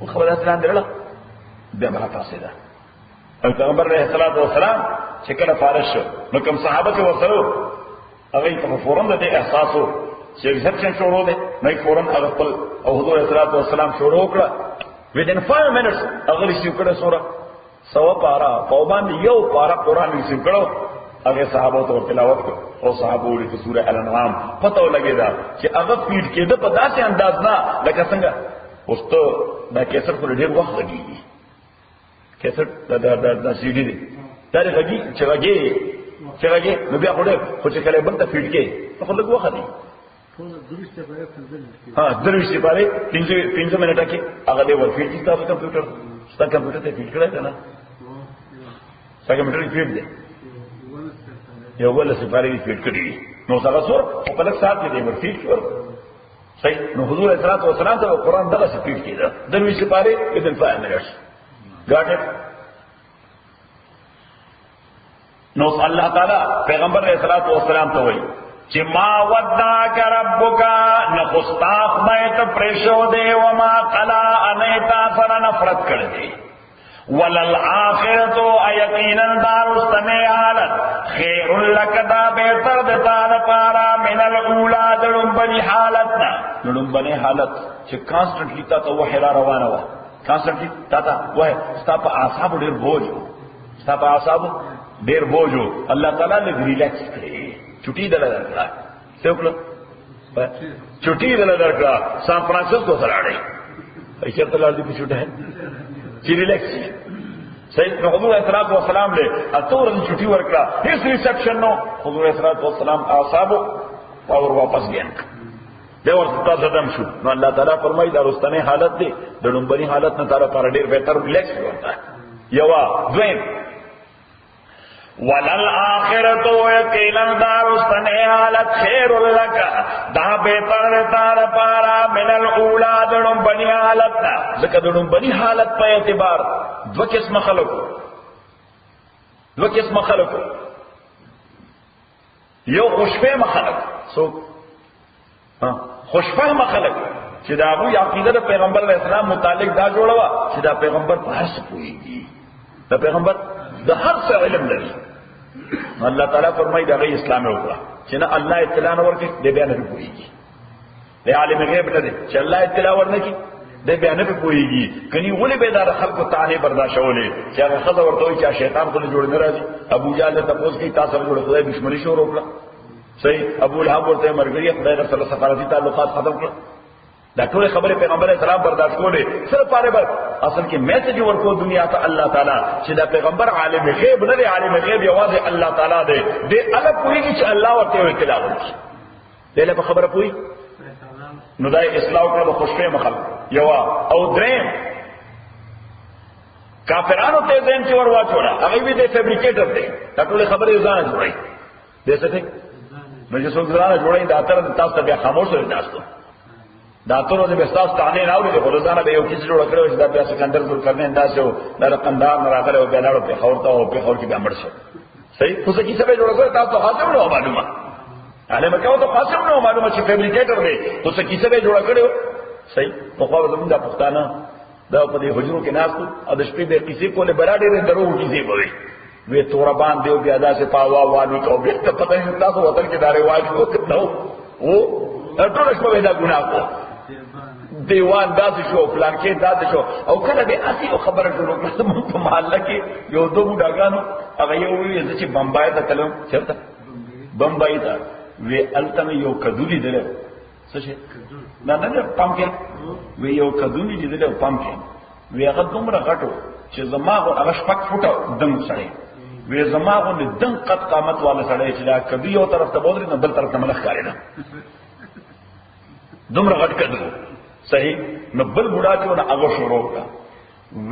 اوخه به تلان دلنه بیا برا تاسو ده او پیغمبر علیه الصلاۃ والسلام چې کله فارغ شو نو کوم صحابه چې ورسره هغه په فورن د احساسو چې ریسپشن شروع ده نو فورن هغه خپل او حضور صلی الله علیه وسلم شروع کړ within 5 minutes هغه ریسیو کړه سوره سوا پارا په باندې یو پارا قران ریسیو کړو هغه صحابه ته تلاوت کړ او صحابه ورته سوره الانعام پته ولګیدا چې هغه پیډ کېده په داسې انداز نه لکه څنګه اوس ته دا کیسر پر ډیر وخت لګیږي کیسر دا سی ډي دی دا لګي چې راګي چې راځي نو بیا خو چې کله بل ته فیټ کې خو لږ وخت دی ها درويش سپاره 15 منټه کې هغه دی ور فیټ کی تاسو کمپیوټر ته فیټ کړی دی نه څنګه کمپیوټر فیټ دی یو بل سپاره فیټ کړی نو څنګه سور په لږ سات کې دی ور فیټ شو صحیح نو حضور صلی الله علیه وسلم ته قرآن دغه فیټ کیدا درويش سپاره within 5 minutes got it نو الله تعالی پیغمبر علیہ الصلوۃ والسلام ته وایي چې ما ودعك ربك نخستاخ بیت پریشو دے وما قلا انیتا سر نفرت کر دے وللآخرت ایقینا دارستنے حالت خیر لک دا بہتر دتان پارا من الاولا دڑنبنی حالتنا دڑنبنی حالت چې کانسٹنٹلی تا تا وحی را روانه وا کانسٹنٹلی تا تا وحی ستا پا اعصاب ډیر بوجو ستا پا اعصاب ډیر بوجو اللہ تعالی نے ریلیکس کرے چھٹی دل درکڑا سوکلو چھٹی دل درکڑا سان فرانسسکو سراڑے ایشر تلال دی پچھوٹا ہے چی ریلیکس صحیح حضور احترام والسلام لے اتور دی چھٹی ورکڑا اس ریسپشن نو حضور احترام والسلام آصابو اور واپس گئن دے ورستا زدم شو نو اللہ تعالیٰ فرمائی دارستانی حالت دے دنبری حالت نتارا پارا دیر بہتر ریلیکس ہوتا ہے یوا دوین وللآخرت یقینا دارستنے حالت خیر لک دا بہتر تار پارا من الاولا دڑم بنی حالت نا لکہ دڑم بنی حالت پہ اعتبار دو قسم خلق یو خوشفہ مخلق سو خوشفہ مخلق چې دا ابو عقیدہ پیغمبر علیہ السلام متعلق دا جوړوا چې دا پیغمبر په هر څه پوهیږي دا پیغمبر د هر څه علم لري اللہ تعالیٰ فرمائی دا غی اسلام ہوگا چنا اللہ اطلاع نور کی دے بیانے پہ پوئی گی دے عالم غیب نہ دے چھ اللہ اطلاع ورنہ کی دے بیانے پہ پوئی گی کنی ولی بیدار خلق کو تانے برداشت ہو لے چاہے خضا ورطوئی چاہے شیطان کو جوڑ نہ راضی ابو جہل تپوس کی تاثر جوڑ خدای دشمنی شو روکلا صحیح ابو لہب ورطوئی مرگری خدای رب صلی اللہ سفارتی تعلقات ختم کر دا ټول خبره پیغمبر اسلام برداشت کولې صرف پاره بر اصل کې میسج ورکو دنیا ته الله تعالی چې دا پیغمبر عالم غیب نه دی عالم غیب یوازې الله تعالی دی دې الګ پوریږي چې الله ورته اطلاع ورکړي دله په خبره پوری نو دا اصلاح کړو خوشفه مخل یوا او دریم کافرانو ته ځین چې ور واچوړه هغه به د فیبریکیټر دی دا ټول خبره ځان جوړي دې څه ته نو چې څوک ځان جوړي دا تر تاسو بیا خاموش وي تاسو دا تورو دې بستاس تانه نه اوري خو ځان به یو کیسه جوړ کړو چې دا بیا سکندر ذل کرنے انداز یو دا رقمدار نه راغله او بیا لاړو په خورته او په خور کې به امر شو صحیح خو څه کیسه به جوړ کړو تاسو خاصه نو معلومه علي مکه ته خاصه نو معلومه چې فیبریکیټر دی خو څه کیسه به جوړ کړو صحیح په خو زمونږ د پښتانه دا په دې حجرو کې ناس او د شپې د کیسې کوله براډې درو کیسې کوي وی تور باندې دیو بیا دا سے پاوا وانو کو به ته پته نه تاسو وطن کې داري واجب وکړو او ټول شپه دا ګناه کو دیوان داسې شو پلان کې داسې شو او کله به اسی خبره جوړه کړم په محله کې یو دوه بډاګانو هغه یو وی چې بمبای ته تلم چرته بمبای ته وی التم یو کدولی دله څه شي نه پمکن وی یو کدولی دله پمکن وی هغه دومره غټو چې زماغه هغه شپک فوټه دم سړی وی زماغه دم قد قامت والا سړی چې دا کدی یو طرف ته بودري نه بل طرف ته ملخ کاری نه دومره غټ کدو صحیح نو بل بڑا جو نہ اگو شروع کا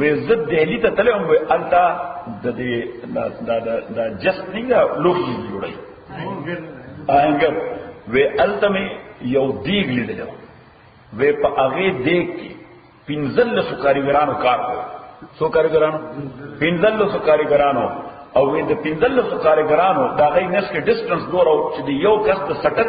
وزت دہلی ته تلم و التا د دې دا جست نہیں دا لوک جوړي انګر و التا می یو دیګ لیدل و په هغه دیګ کې پنځل سکاریګرانو کار کو سکاریګرانو پنځل سکاریګرانو او د پنځل سکاریګرانو دا غي نس کې ډیسټنس دور او چې یو کس د سټک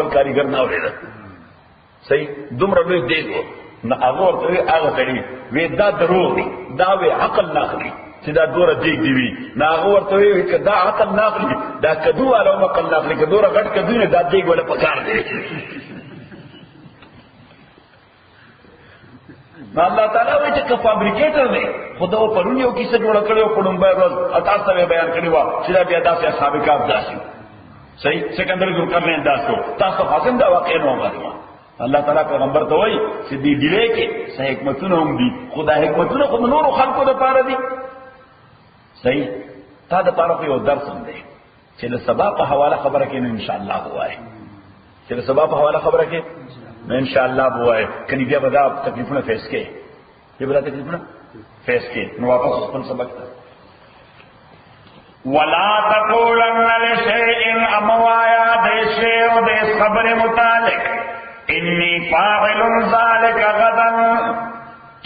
بل کاریګر نه اورېده صحیح دومره لوی دیګو نه هغه ورته هغه تړي وې دا دروغ دی دا وی عقل ناخلی چې دا دوره دیګ دی وی نه هغه ورته وی چې دا عقل ناخلی دا کدو علو عقل ناخلی کدوره غټ کدو نه دا دیګ ولا پکار دی الله تعالی وی چې فابریکیټر دی خدا په پرونیو کې څه جوړ کړو په نومبر ورځ تاسو ته بیان کړی و چې دا بیا داسې اصحاب کاف داسې صحیح سکندر ګور کرنے انداز کو تاسو حاصل دا واقع نه معلومه الله تعالی پیغمبر ته وایي چې دی ډیلې کې صحیح حکمتونه هم دي خدای حکمتونه خو نور خلقو د پاره دي صحیح تا د پاره یو درس هم دی چې د سبا په حواله خبره کې ان شاء الله وایي، چې د سبا په حواله خبره کې ان شاء الله وایي، کني بیا به دا تکلیفونه فیس کې، بیا به دا تکلیفونه فیس کې. نو واپس خپل سبق ته ولا تقولن لشيء اموایا دیشے او دے خبر متعلق انی فاعل ذلك غدا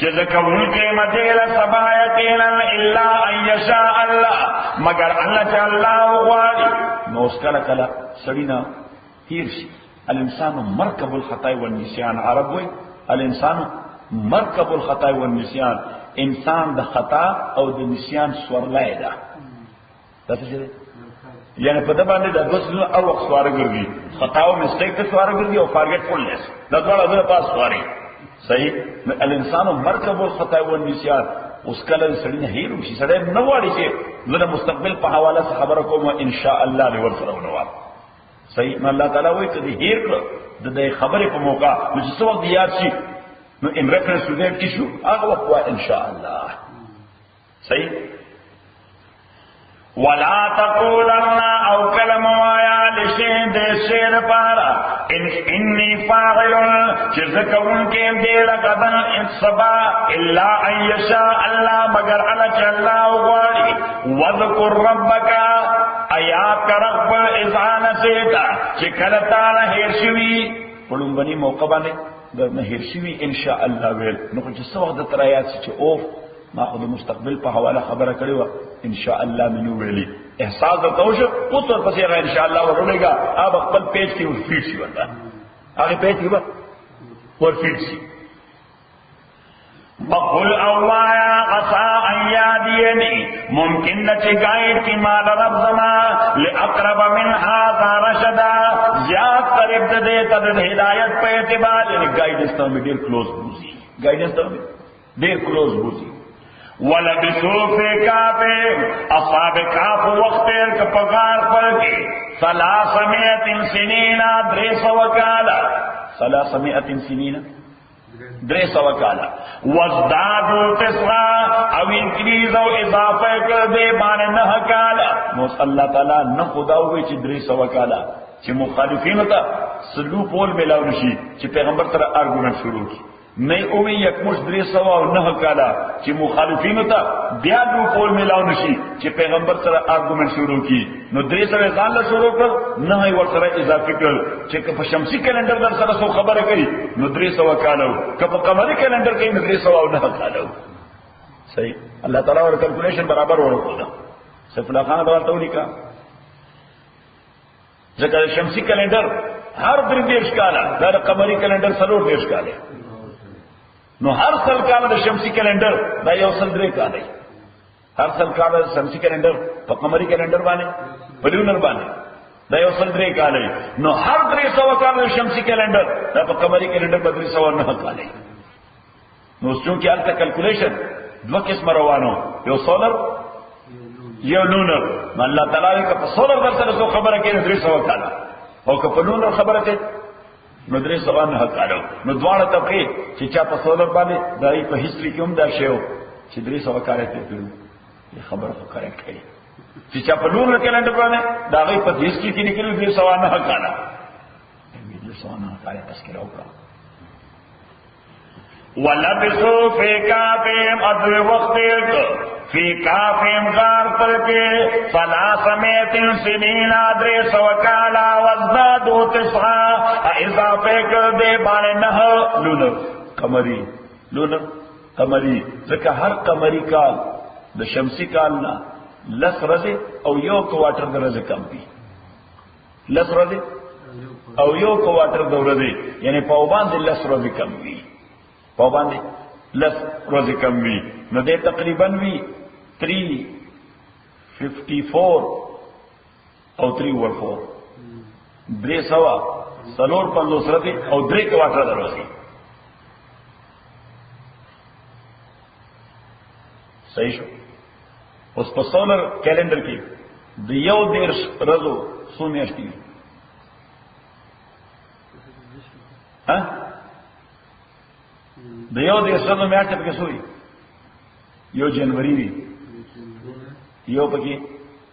جزکون کے مدیل سبا یقینا الا ان یشاء الله مگر اللہ چا اللہ غواړي. نو اس کله کله سړی نه تیر شي. الانسان مرکب الخطا والنسيان، عرب وي الانسان مرکب الخطا والنسيان، انسان د خطا او د نسيان سورلای ده. تاسو څه یعنی په دې باندې د غسل او وخت سوار ګرځي، خطا او مسټیک ته سوار ګرځي او فارګټفولنس دا ټول د پاس سواري. صحیح. الانسان مرکب الخطا والنسيان، اوس کله سړی نه هیرو شي، سړی نه وایي چې زه مستقبل په حواله خبره کوم ان شاء الله له ورسره ونوام. صحیح. نو الله تعالی وایي چې هیر کړ د دې خبرې په موقع نو چې څو وخت یاد شي نو in reference to that show هغه وخت ان شاء الله. صحیح. ولا تقولن او کلموایا لشیء دے شیر پارا انی فاعل جزکون کے دیر غدن صبا الا ان یشاء اللہ مگر اللہ اللہ غواړي. وذکر ربک آیات رب اذان سیتا چې کله تعالی هیر شوی پړم بنی موقع باندې د هیر شوی ان شاء الله ویل نو چې څو وخت تر آیات چې اوف ما خو د مستقبل په حواله خبره کړې و ان شاء الله منو ویلي احساس درته وشو اوس ورپسې هغه ان شاء الله ورولېږه اب خپل پیج کې ورفیټ شي ورته هغه پیج کې ورفیټ شي. بقول اوایا عسى ان یادینی ممکن نہ چگائے کی مال رب زما لاقرب من هذا رشدا زیاد قریب دے تد ہدایت پہ اعتبار یعنی گائیڈنس ته ډیر کلوز بوزي، گائیڈنس ته ډیر کلوز بوزي. ولبسوا فی کاف اصحاب کاف وقت کپغار پر کے 300 سنین 300 وکالا 300 سنین 300 وکالا وازدادوا تسعا او انکریز او اضافه کر دے بانے 9 کالا. نو اللہ تعالی نه خدا وی چې 300 وکالا چې مخالفین ته سلو پول ملاو نشي چې پیغمبر تر ارګومنت شروع کی نه او یک مش 300 او 9 کالا چې مخالفین ته بیا دو پول ملاو نشي چې پیغمبر سره ارګومنت شروع کی نو 300 ځان له شروع کړ نه ور سره اضافه کړ چې په شمسی کلندر در سره سو خبره کوي نو 300 کالو کله قمری کلندر کې 300 او 9 کالو. صحیح. الله تعالی ور کیلکولیشن برابر ورکړه. سیف الله خان دا ورته ولیکا ځکه شمسی کلندر هر 3 کاله دا قمری کلندر 3 کاله نو هر سل کال د شمسی کلندر دا یو سل 3 کال دی. هر سل کال د شمسی کلندر په قمری کلندر باندې په لونر باندې دا یو سل 3 کال دی. نو هر 300 کال د شمسی کلندر دا په قمری کلندر په 309 کال دی. نو څنګه الته کیلکولیشن دوه قسم روانو یو سولر یو لونر. نو الله تعالی که په سولر در سره سو خبره کوي 300 کال او که په لونر خبره کوي نو 309 کالو. نو دواړه طبقه چې چا په سولر باندې دای په هیستوري کې هم دا شیو چې 300 کال ته پیلو خبره خو کریکټ کړي چې چا په لونر کلندر باندې دا غي په هیستوري کې لیکلو 309 کال 309 کال تذکر وکړه. ولبسوا فی کافهم ادو وقت فی کافهم غار پر کے 300 سنین 300 کالا وازدادوا تسعا اضافه کر دے بانے 9 لونر قمری لونر قمری ځکه هر قمری کال د شمسی کال نه 10 ورځې او یو کوارټر د ورځې کم دي. 10 ورځې او یو کوارټر د ورځې یعنی په باندې 10 ورځې کم وي، په باندې 10 ورځې کم وي. نو دې تقریبا وی 354 او 314 300 سلور 50 ورځې او 3 کوارټر د ورځې. صحیح شو. اوس په سولر کیلنډر کې د یو 10 ورځو څو میاشتې دي؟ ها د یو 10 ورځو میاشتې پکې څو دي؟ یو جنوري وي، یو پکې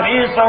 300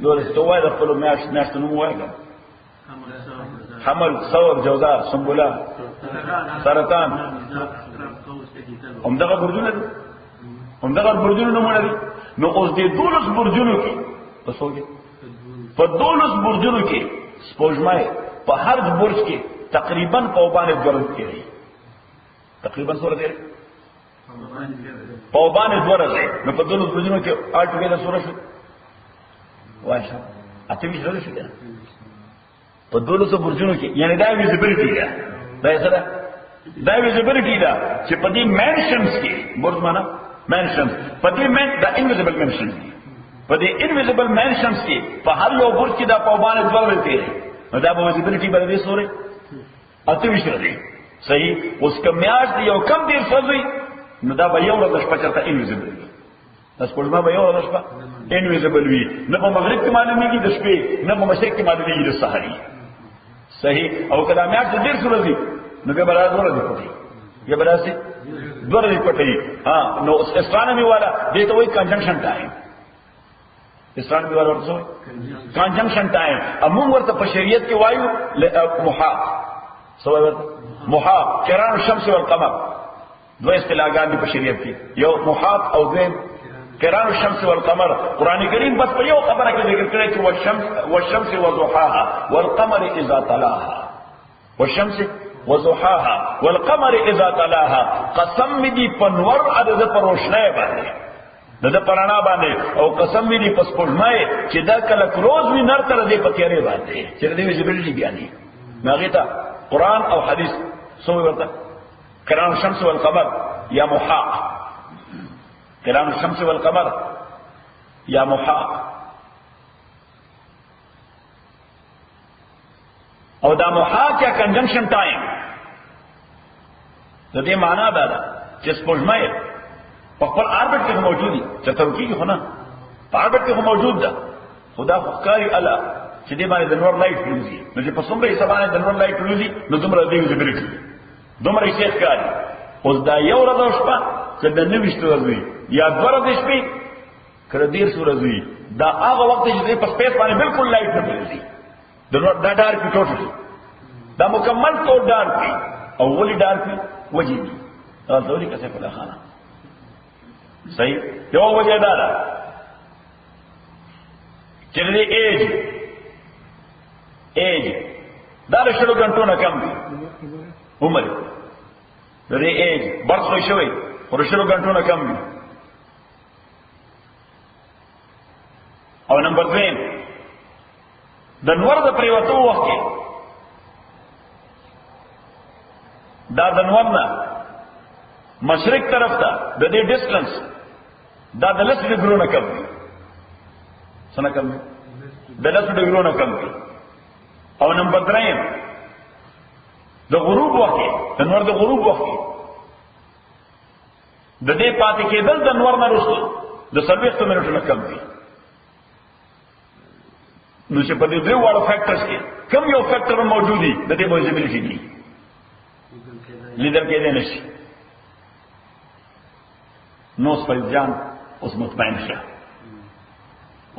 دول استوى دخلوا ناس تنموها حمل صور جوزاء سنبلة سرطان هم دغه برجونه دي هم دغه برجونه نمونه دي نو اوس دې دولس برجونو کې پس وګي په دولس برجونو کې سپوږمۍ په هر برج کې تقریبا پوبانه ورځ کې رہی تقریبا سورہ دې پوبانه ورځ نو په دولس برجونو کې آل ټوګیدر سورہ شو واشا اتمی شروع شو کنه په دولس برجونو کې یعنی دا ویزیبিলিټی ده دا سره دا ویزیبিলিټی ده چې په دې منشنز کې برج معنا منشنز په دې من دا انویزیبل منشنز په دې انویزیبل منشنز کې په هر یو برج کې دا پوبانه ځول دی نو دا به ویزیبিলিټی باندې سورې اتمی شروع صحیح اوس کمیاش دی یو کم دیر سوي نو دا به یو ورځ شپه چرته انویزیبل بس پړما به یو ورځ شپه انویزیبل وی نه په مغرب کې معلومیږي د شپې نه په مشرق کې معلومیږي د سحری صحیح او کله میاش ډیر سره دي نو به برابر ورته کوي یا براسي دوره دې کوي ها نو اسټرانومي والا دې ته وایي کنجنکشن ټایم اسټرانومي والا ورته وایي کنجنکشن ټایم امون ورته په شریعت کې وایو محاق سوای ورته محاق قران الشمس والقمر دوه اصطلاحات دي په شریعت کې یو محاق او دویم قران الشمس والقمر قران کریم بس په یو خبره کې ذکر کړی چې والشمس وضحاها والقمر اذا تلاها والشمس وضحاها والقمر اذا تلاها قسم دې پنور عدد پر روشنه باندې د پرانا باندې او قسم دې پس پړمای چې دا کله کروز وی نر تر دې پکېره باندې چې دې ویزیبিলিټی بیانې ماغه تا قران او حدیث سو ورته قران الشمس والقمر یا محاق قران الشمس والقمر یا محاق او دا محاق یا کنجنکشن ټایم د دې معنا دا ده چې سپوږمۍ په خپل آربټ کې موجود دي چې ترکی کې نه په آربټ کې موجود ده خدا فقاري الا چې دې باندې د نور لایټ لوزي نو چې په څومره حساب باندې د نور لایټ لوزي نو دومره دې ویزیبিলিټي دومره یې ښه ښکاري اوس دا یو ورځ شپه کله نوې شتوي یا دوره د شپې کړه ډیر سورځي دا هغه وخت چې په سپیس باندې بالکل لایټ نه پېږي دا ډارک ټوټل دا مکمل طور ډارک او ولي ډارک وجهي دا ضروري کسه په خانه صحیح یو وجه دا ده چې دې ایج دا له شلو غنټو نه کم دي عمر دې ایج برخ شوی ورشلو غنټو نه کم دي او نمبر 2 د نور د پریوتو وخت کې دا د نور نه مشرق طرف ته د دې ډیسټنس دا د 10 ډیګرو نه کم دی څنګه کم دی د 10 ډیګرو نه کم دی او نمبر 3 د غروب وخت د نور د غروب وخت د دې پاتې کېدل د نور نه وروسته د 30 منټو نه کم دی نو چې په دې دوه واړو فیکټرز کې کوم یو فیکټر موجود دی د دې موجبیلیټي دی لیدل کېدای نشي نو سپیس جان اوس مطمئن شه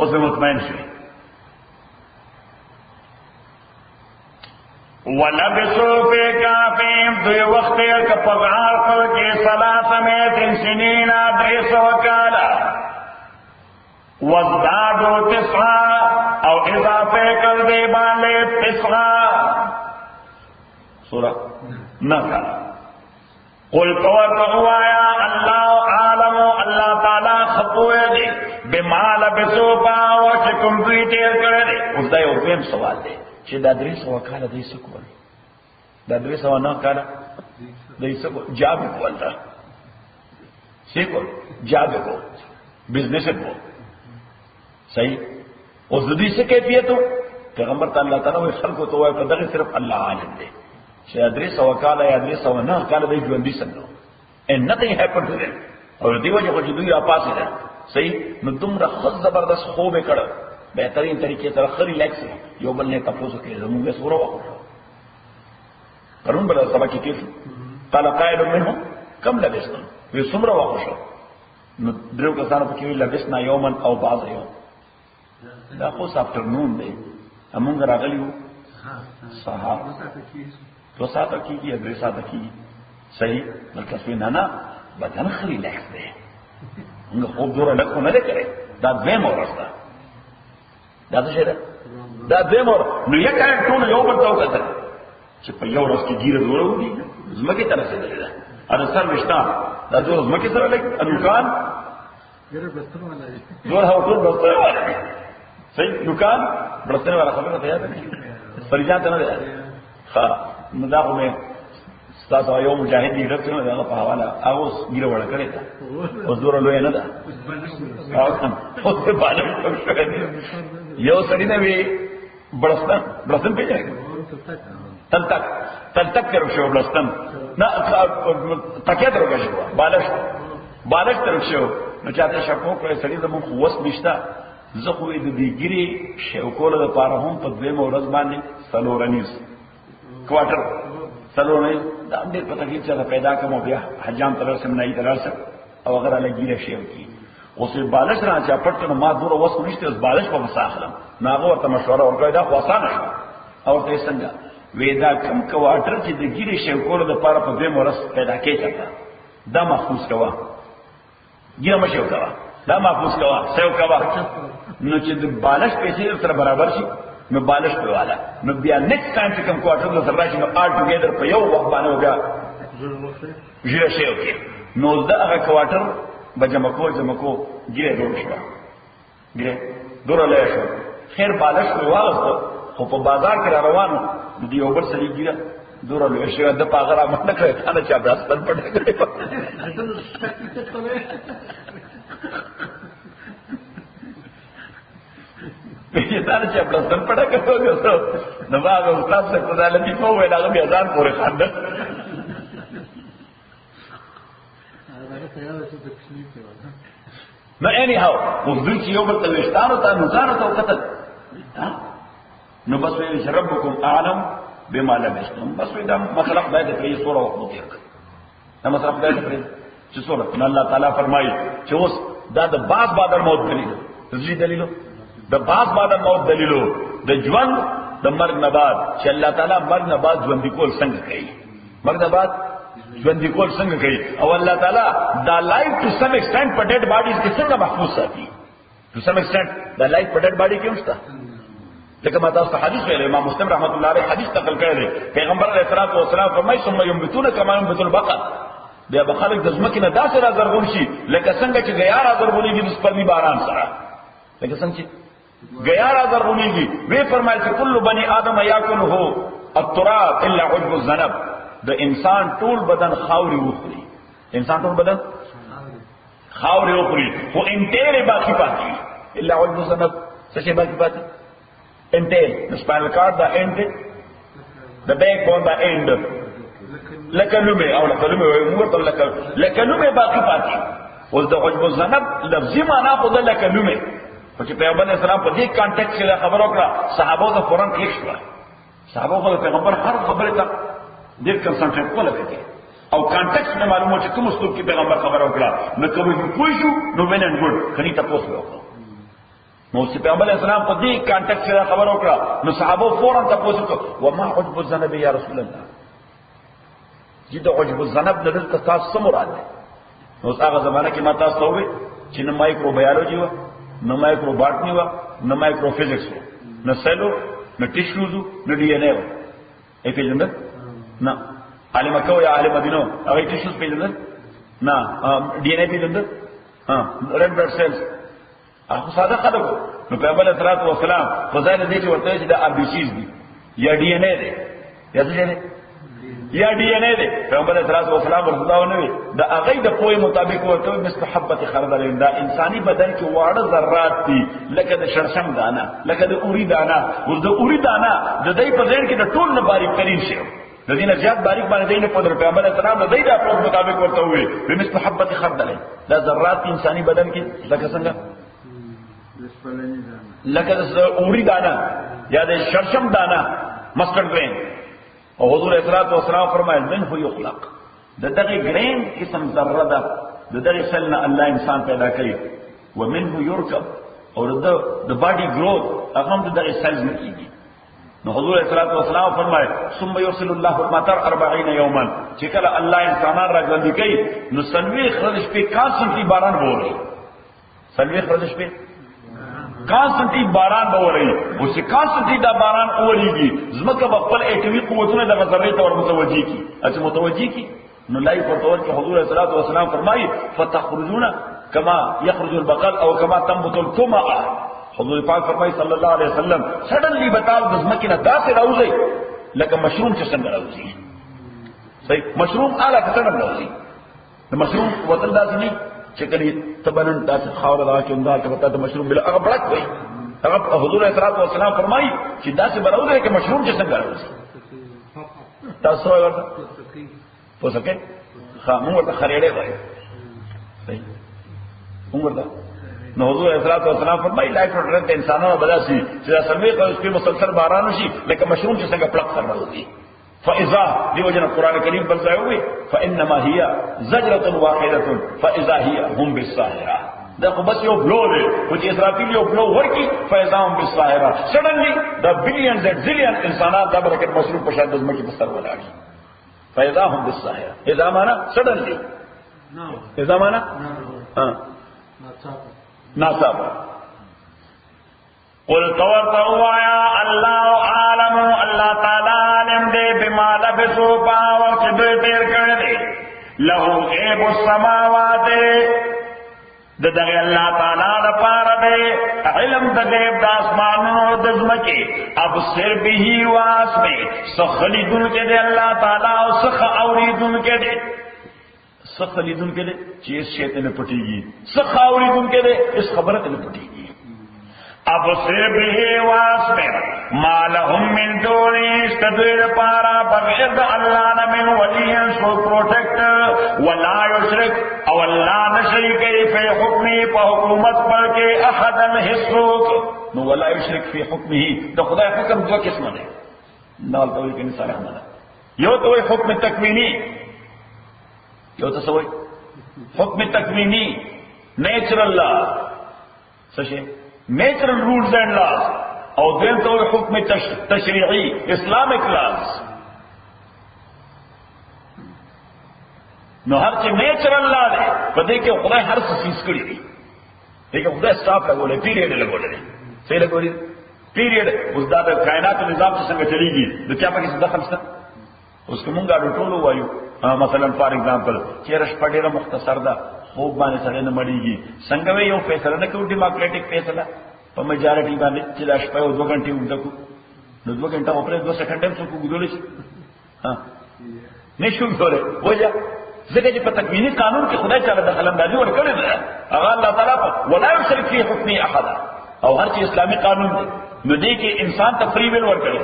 اوس مطمئن شه ولبسوا في كهفهم دوی وخت یې کپغار کړ کې 300 سنین ادریس وکالا وزدادوا 9 او اضافه کړ دې باندې 9 سورہ نحل قل توقعوا الله عالم الله تعالی خپوه دې بما لبسوا باو چې کوم دوی تیر کړل اوس دا یو دیم سوال دی چې دا 300 کاله دې څه کول دا 309 کاله دې څه کول جاب کول دا څه کول جاب کول بزنس کو صحیح اوس دې څه کیفیت پیغمبر تعالی تعالی وي خلکو ته وایي په دغه صرف الله عالم دی چې 300 کاله یا 309 کاله دې ژوند دي سمو and nothing happened to them اور دیو جو چې دوی اپاسه ده صحیح نو دومره خود زبردست خوب کړه بهترین طریقې سره خري لیکس یو بل نه تاسو کې زموږه سوره وکړه پرون بل سبا کې کیف قال قائل منهم كم لبستم وی سمره وکړه نو درو کسانو په کې لبسنا یوما او بعض یوم دا خو افټرنون دی همون راغلیو صحاب تو ساته کیږي درې ساته کیږي صحیح بلکې سپینا نه بدن خري لیکس دی موږ خوب دوره لکه نه لري دا دویم ورسته دا څه ده دا دیمور نو یک ټول یو بل ته وکړه چې په یو ورځ کې ګیره دوره ودی زمکه تر رسیدلې ده اره سر وشتا دا ټول زمکه سره لګ انوکان ګره بستر ولا دي ټول هو ټول بستر ولا دي صحیح نوکان بستر ولا خبره ته یاد نه فرجات نه ده ها نو دا کومه تاسو یو مجاهد دی رته نو دا په حواله اوس ګیره وړه کړی دا اوس دوره لوی نه ده او کوم اوس په باندې یو سړی نه وی بلستان پیژنې تل تک کرو شو بلستان نه تکیه درو شو بالش تر شو نو چاته شکو کړی سړی زموږ وس نشتا زه خو دې ګیری شو کوله د پاره هم په دوی مورز باندې سلورنیس کوارټر سلورنیس دا دې پته کې چې پیدا کوم بیا حجام تر سم نه ترسه او هغه له ګیره شو کی اوس بالش را چا پټ نو ما دور وس نشته اوس بالش په مساخلم ناغه ورته مشوره ورکړه دا خاصانه شو او ته څنګه وېدا کم کوارټر چې د ګیره شو کوله د پاره په دوی مورز پیدا کېږي دا محفوظ کوا ګیره مشو کوا دا محفوظ کوا سیو کوا نو چې د بالش پیسې سره برابر شي نو بالش په والا نو بیا نیکسټ ټایم چې کوم کوارټر سره راشي نو آل ټوګیدر په یو وخت باندې بیا ژوند شي اوکې نو دا هغه کوارټر بجمکو ګیره جوړ شو ګیره دور له شو خیر بالش په واغسته خو په بازار کې روانو د یو بل سړي ګیره دور له شو د پاغرا مټ کړه ثانه چې ابراس پر پټ کړي یہ سارے چپڑا سن پڑا کرو گے تو نواز استاد سے خدا لطیفہ ہوئے نا بھی ہزار پورے خاندان نو اینی ہاؤ وہ دل کی یوم التوشتان ہوتا نزان ہوتا قتل نو بس ویلی ربکم اعلم بما لبستم بس ویلی مخلق دائدہ پر یہ سورہ وقت مطیق نا مصرف دائدہ پر چی سورہ نا اللہ تعالیٰ فرمائی چی اس دا باز بعد الموت دلیلو تزلی دلیلو د باز بعد موت دلیلو د ژوند د مرګ نه بعد چې الله تعالی مرګ نه بعد ژوند کول څنګه کوي مرګ نه بعد ژوند کول څنګه کوي او الله تعالی دا لایف ټو سم ایکسټینټ په ډیډ باډیز کې څنګه محفوظ ساتي ټو سم ایکسټینټ دا لایف په ډیډ باډی کې وشته لکه ما تاسو حدیث ویل امام مسلم رحمۃ اللہ علیہ حدیث نقل کړی پیغمبر علیہ الصلوۃ والسلام فرمایي ثم ينبتون كما ينبت البقر بیا به خلک د ځمکې نه داسې راځرغون شي لکه څنګه چې غیا راځرغونیږي د سپرلی باران سره لکه څنګه غیا راځرغونیږي وی فرمایي چې کل بني آدم یاکله التراب الا عجب الذنب د انسان ټول بدن خاوري وخوري انسان ټول بدن خاورې وخوري خو انټیل باقي پاتې الا عجب الذنب څه شي باقي پاتې انټیل د سپاینل کارډ دا انډ د بیک بون دا انډ لکه لومه او لکه لومه ورته لکه لومه باقي پاتې اوس د عجب الذنب لفظي معنا خو د لکه لومه خو چې پیغمبر اسلام په دې کانټیکس کې خبر وکړه صحابه د فورن کلیک شو صحابه خو پیغمبر هر خبره ته ډېر کنسنټریټ کوله او کانټیکس نه معلومه چې کوم اسلوب کې پیغمبر خبر وکړه نو کوم پوه شو نو وین اند ګډ خني تاسو وکړه نو چې پیغمبر اسلام په دې کانټیکس کې خبر وکړه نو صحابه فورن تاسو وکړه وما عجب الذنب یا رسول الله چې د عجب الذنب د دلته تاسو مراد ده نو هغه زمانہ کې ما تاسو وې چې نو مایکرو بایولوژي و نو مایکرو باټنی و نو مایکرو فزکس و نو سیلو نو ټیشوز نو ډي ان اے و ای پیژنده نه عالم مکه یا عالم مدینه هغه ټیشوز پیژنده نه ډي ان اے پیژنده ریډ بلډ سیلز هغه ساده خلکو نو پیغمبر صلی الله علیه وسلم فضایل دې چې ورته چې د ار بي سیز دي یا ډي ان اے دي یا څه دي یا ډي ان اے دي پیغمبر صلی الله علیه وسلم ورته نو د هغه د پوهې مطابق ورته مستحبت خردل دا انساني بدن کې واړه ذرات دي لکه د شرشم دانه لکه د اوري دانه ور د اوري دانه د دې په ځین کې د ټول نه باریک ترين شي د دې نه زیات باریک باندې نه په پیغمبر اسلام د دې د خپل مطابق ورته وي په مستحبت خردل دا ذرات انساني بدن کې لکه څنګه لکه د اوري دانه یا د شرشم دانه مستر گرین او حضور صلی الله علیه وسلم فرمایل منه یخلق د دغه گرین قسم ذره ده د دغه سلنا الله انسان پیدا کړي ومنه يركب او د باډي گروث هغه هم د دغه سلز نه کیږي نو حضور صلی الله علیه وسلم فرمایل ثم يرسل الله المطر 40 یوما چې کله الله انسانان راځي کوي نو سنوي خرج په کانسنټي باران ووري سنوي خرج په کانسنټي باران ووري او چې کانسنټي دا باران اوريږي زمکه په خپل اټومي قوتونه د غزرې ته متوجي کی اته متوجي کی نو لای پرتور کې حضور صلی الله علیه وسلم فرمایي فتخرجون كما يخرج البقل او كما تنبت الكمأ حضور پاک فرمایي صلی الله علیه وسلم سډنلی بتاو د زمکه نه داسې راوځي لکه مشروم چې څنګه راوځي صحیح مشروم اعلی څنګه راوځي د مشروم وطن داسې نه چې کله تبنن داسې خاور راځي انده ته وتا د مشروم بل هغه بلک وي هغه حضور صلی الله علیه وسلم فرمایي چې داسې براوځي کې مشروم چې څنګه راوځي تاسو ورته پوسکه موږ ورته خریړې وایي صحیح موږ ورته نو حضور صلی الله علیه وسلم فرمایي لایف ورته انسانانو بداسي چې دا سمې په کې مسلسل باران شي لکه مشروم چې څنګه پلک سره راوځي فاذا دی وجه القران الكريم بل ځایوي فانما هي زجره واحده فاذا هي هم بالساهره دا خو بس یو بلو دی او چې اسرافیل یو بلو ورکی فاذا هم بالساهره سډنلی دا بلینز اند زیلیان انسانات دا برکت مشروب په شان د ځمکې په سر ولاړ فاذا هم بالساهره اذا معنا سډنلی اذا معنا ناصاب قل تورتوا يا الله عالم الله تعالی علم دې بما لبسوا باور چې دې تیر کړی له غیب السماوات د دغه الله تعالی لپاره دې علم د غیب د اسمانونو د ځمکې ابصر به واسمه سخلیدون کې دې الله تعالی او سخ اوریدون کې دې سخلیدون کې دې چې شیطان پټيږي سخ اوریدون کې دې اس خبره ته پټيږي ابصر به واسمه ما لهم من دون استدیر پارا بغیر اللہ نہ من ولی سو پروٹیکٹ ولا یشرک او اللہ نشریک فی حکمی پا حکومت پر کے احدا حصوک نو ولا یشرک فی حکمی تو خدا حکم دو قسم ہے نال تو کہ انسان احمد یو تو حکم تکوینی یو تو سوئی حکم تکوینی نیچرل لا سشے نیچرل رولز اینڈ لاز اور دین تو حکم تشریعی اسلامک لاز نو ہر چیز نیچرل لا دے تو دیکھے خدا ہر چیز کری دی دیکھے خدا اسٹاف لگو لے پیریڈ لگو لے صحیح لگو لے پیریڈ اس دا کائنات نظام سے سنگ چلی گی تو کیا پاکستان دخل ستا اس کو منگا ٹولو وایو مثلا فار ایگزامپل چیرش پڑے رہا مختصر دا خوب بانے سڑے نہ مڑی گی سنگوے یو فیصلہ نہ کیوں ڈیموکریٹک فیصلہ په میجارټي باندې چې لا شپه او 2 غنټې وګدکو نو 2 غنټه په 2 سکند هم څوک وګدول شي ها نشو ګوره وجه ځکه چې په تکویني قانون کې خدای تعالی دخل اندازي ورکړې ده هغه الله تعالی په ولا یشرک فی حکم احد او هر چې اسلامي قانون دی نو دې کې انسان ته فری ویل ورکړي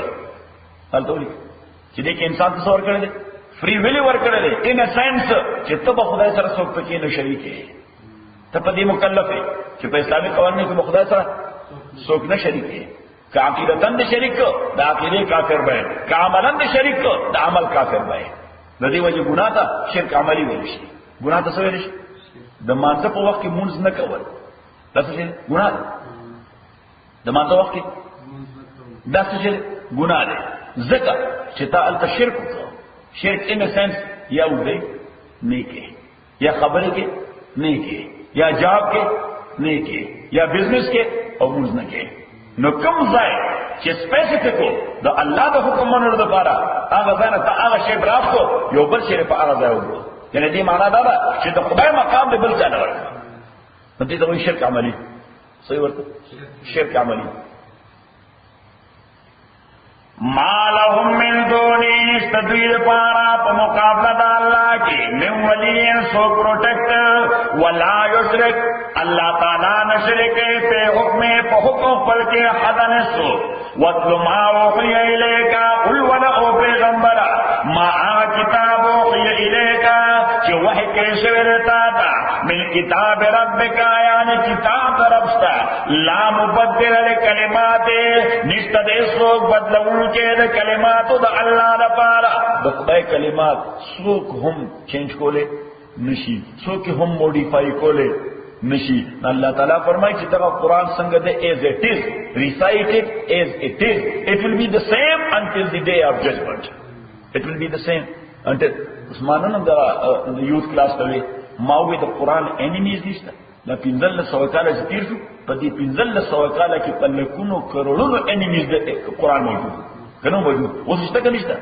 حالت ولي چې دې کې انسان ته څور کړی فری ویل ورکړي ان سنس چې ته به خدای سره څوک پکې نه شریک یې ته په دې مکلف یې چې په اسلامي قوانینو کې خدای سره څوک نه شریک یې که عقیدتاً دې شریک د عقیده کافر به که عملاً دې شریک د عمل کافر به د دې وجه ګناه ته شرک عملی ویل شي ګناه ته څه ویل شي د مانځه په وخت کې مونږ نه کول دا څه شي ګناه ده د مانځه وخت کې دا څه شي ګناه ده ځکه چې تا الته شرک وکړو شرک ان سنس یا وځي نه کې یا خبره کې نه کې یا جاب کې نه کې یا بزنس کې او مونږ نه کې نو کوم ځای چې سپیسیفیک د الله د حکم منلو لپاره هغه ځای ته هغه شی راځو یو بل شی په هغه ځای وګورو یعنی دې معنا دا ده چې د خدای مقام دی بل ځای نه ورته نو دې ته وایي شرک عملی صحیح ورته شرک عملی ما لهم من دونی استدویر پارا پا مقابلہ دا اللہ کی من ولین سو پروٹیکٹ ولا یشرک اللہ تعالیٰ نشرک پہ حکم پا حکم پر کے حدن سو وَاتْلُ مَا أُوحِيَ إِلَيْكَ قُلْ وَلَا پیغمبرا ما کتاب أُوحِيَ إِلَيْكَ کہ وحی کے شورتا دا من کتاب ربک یعنی کتاب ربستا لا مبدل لکلمات نشتا دے سوک بدلون کے دا کلماتو دا اللہ دا پارا دا خدای کلمات سوک ہم چینج کولے نشی سوک ہم موڈیفائی کولے نشی اللہ تعالیٰ فرمائی کہ تغا قرآن سنگ دے as it is recite it as it is it will be the same until the day of judgment it will be the same until اسمانون the youth class Tawi ماوی the Quran enemies نشتا دا پینزل سوکالا جتیر شو پا دی پینزل سوکالا کی پلکونو کرولونو enemies دا قرآن موجود کنو موجود وسشتا کنشتا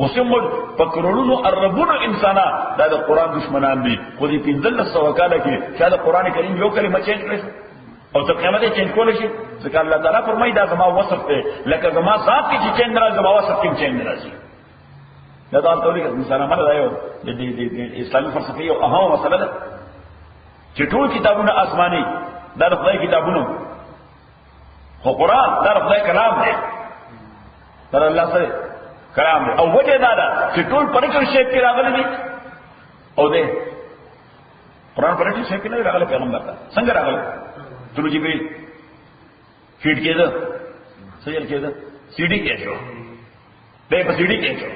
وسم موجود پا کرولونو اربونو انسانا دا دا قرآن دشمنان دی خودی پینزل سوکالا کی شاید قرآن کریم یو کلمہ چینج کرشو او تر قیامت چینج کولے شي ځکه الله تعالی فرمایي دا زما وصف دی لکه زما ذات کې چې چینج راځي زما وصف کې چینج راځي دا ډول تولیک انسان عمل دی د اسلامي فلسفه یو اهم مسله ده چې ټول کتابونه آسماني دا د خدای کتابونه خو قرآن دا د خدای کلام دی دا الله سره کلام دی او وجه دا ده چې ټول پرېکړه شي کې راغلي دي او دې قرآن پرېکړه شي کې نه راغلي پیغمبر ته څنګه راغلي تلو جبريل فیډ کېده سجل کېده سیډي کې شو به په سیډي کې شو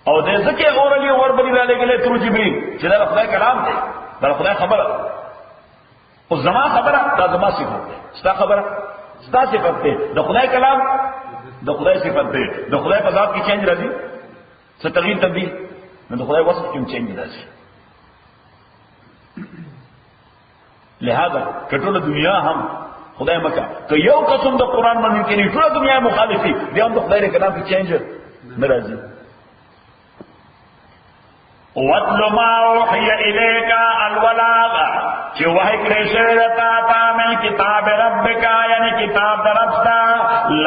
او دې ځکه اورلي وربلي را لګلې تلو جبريل چې دا خدای کلام دی دا خدای خبره او زما خبره دا زما صفت ده ستا خبره ستا صفت ده د خدای کلام د خدای صفت ده د خدای په ذات کې چینج راځي څه تغییر تبدیل نو د خدای وصف کې چینج راځي لہذا کټوله دنیا هم خدای مکه که یو قسم د قران باندې کې نه ټول دنیا مخالفي دی هم د خدای کلام کې چینج نه راځي وَاتْلُ مَا أُوحِيَ إِلَيْكَ الْبَلَاغَ چې وحی کړی شوی تا ته من کتاب ربک یعنی کتاب درستا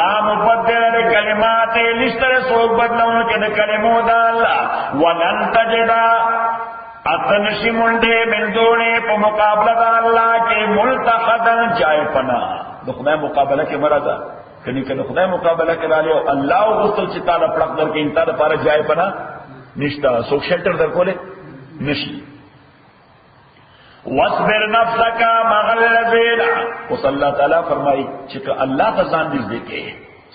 لا مبدل لکلمات نشتر سوک بدلون کې د کلمو د الله ولن تجد اتنشی منڈے من دونے پا مقابلہ دا اللہ کے ملتخدن جائے پنا دا خدای مقابلہ کے مرد کنی کنی خدای مقابلہ کے لالے اللہ غسل چتا دا پڑک در کے انتا دا پارا جائے پنا نشتا سوک شیلٹر در کولے نشی وَاصْبِرْ نَفْسَكَ مَعَ الَّذِينَ اس اللہ تعالیٰ فرمائی چکہ اللہ تزان نزدے کے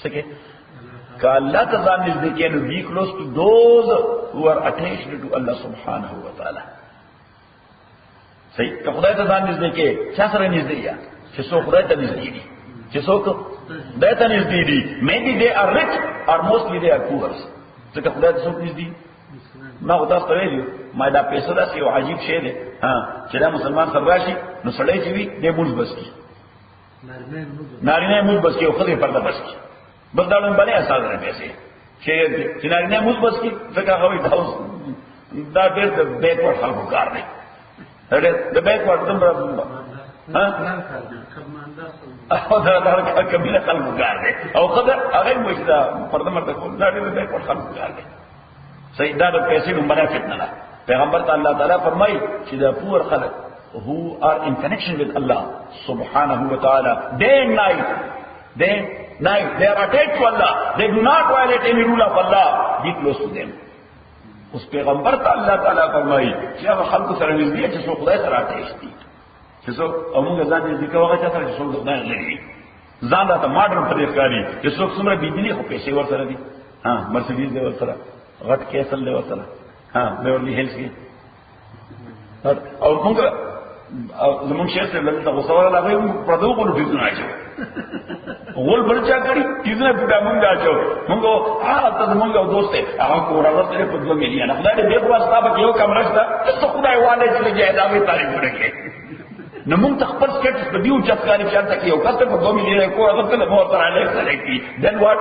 سکے کہ اللہ تزان نزدے کے and be close to those who are attached to Allah subhanahu wa ta'ala صحیح کہ خدای تزان نزدے کے چا سر نزدے یا چھ سو خدای تا نزدے دی چھ سو خدای تا نزدے دی maybe they are rich or mostly they are poor ځکه خدای ته څوک نږدې ما خو تاسو ته ویلي ما دا پیسه داسې یو عجیب شی دی چې دا مسلمان سره راشي نو سړی چې وي دی مونځ بس کړي نارینه مونځ بس کړي او ښځې پرده بس کړي بس دا ډول بلې اساس نه پیسې چې نارینه مونځ بس کړي ځکه هغه وایي دا ډېر د بیکورډ خلکو کار دی د بیکورډ دومره او دا کمیله خلکو کار دی او ښځه هغه وایي چې دا پرده مرده کول دا ډېر د بیکورډ خلکو کار دی صحیح دا د پیسې نومبره فتنه ده پیغمبر ته الله تعالی فرمایي چې دا پور خلک who are in connection with Allah subhanahu wa ta'ala day and night they are attached to Allah, they do not violate any rule of Allah, be close to them. اس پیغمبر ته الله تعالی فرمایي چې هغه خلق سره نږدې چې څو خدای سره attached دي، چې څو موږ ځان دې کوو چې سره څو خدای لري ځان ته ماډرن طریقه کاری چې څو څومره بيدلی خو پیسې ور سره دي، ها مرسيډیز دې ور سره غټ کیسل دې ور سره، ها بیورلی هیلز کې او موږ زمون شیخ سے لگتا غصہ والا لگا پردو کو لٹیزن آ جاؤ غول بلچا کری تیزن پٹا منگا جاؤ منگو تا منگا دوست ہے هغه کو راځه ترې په 2 مليون خدای دې په واسطه به یو کمره شته ته خدای والے چې لګي ادمي تعریف ورکړي نو موږ خپل سټیټس په دیو چت کاری چارته کې یو کته په 2 مليون کو هغه ته مور تر علیه سره کی دن واټ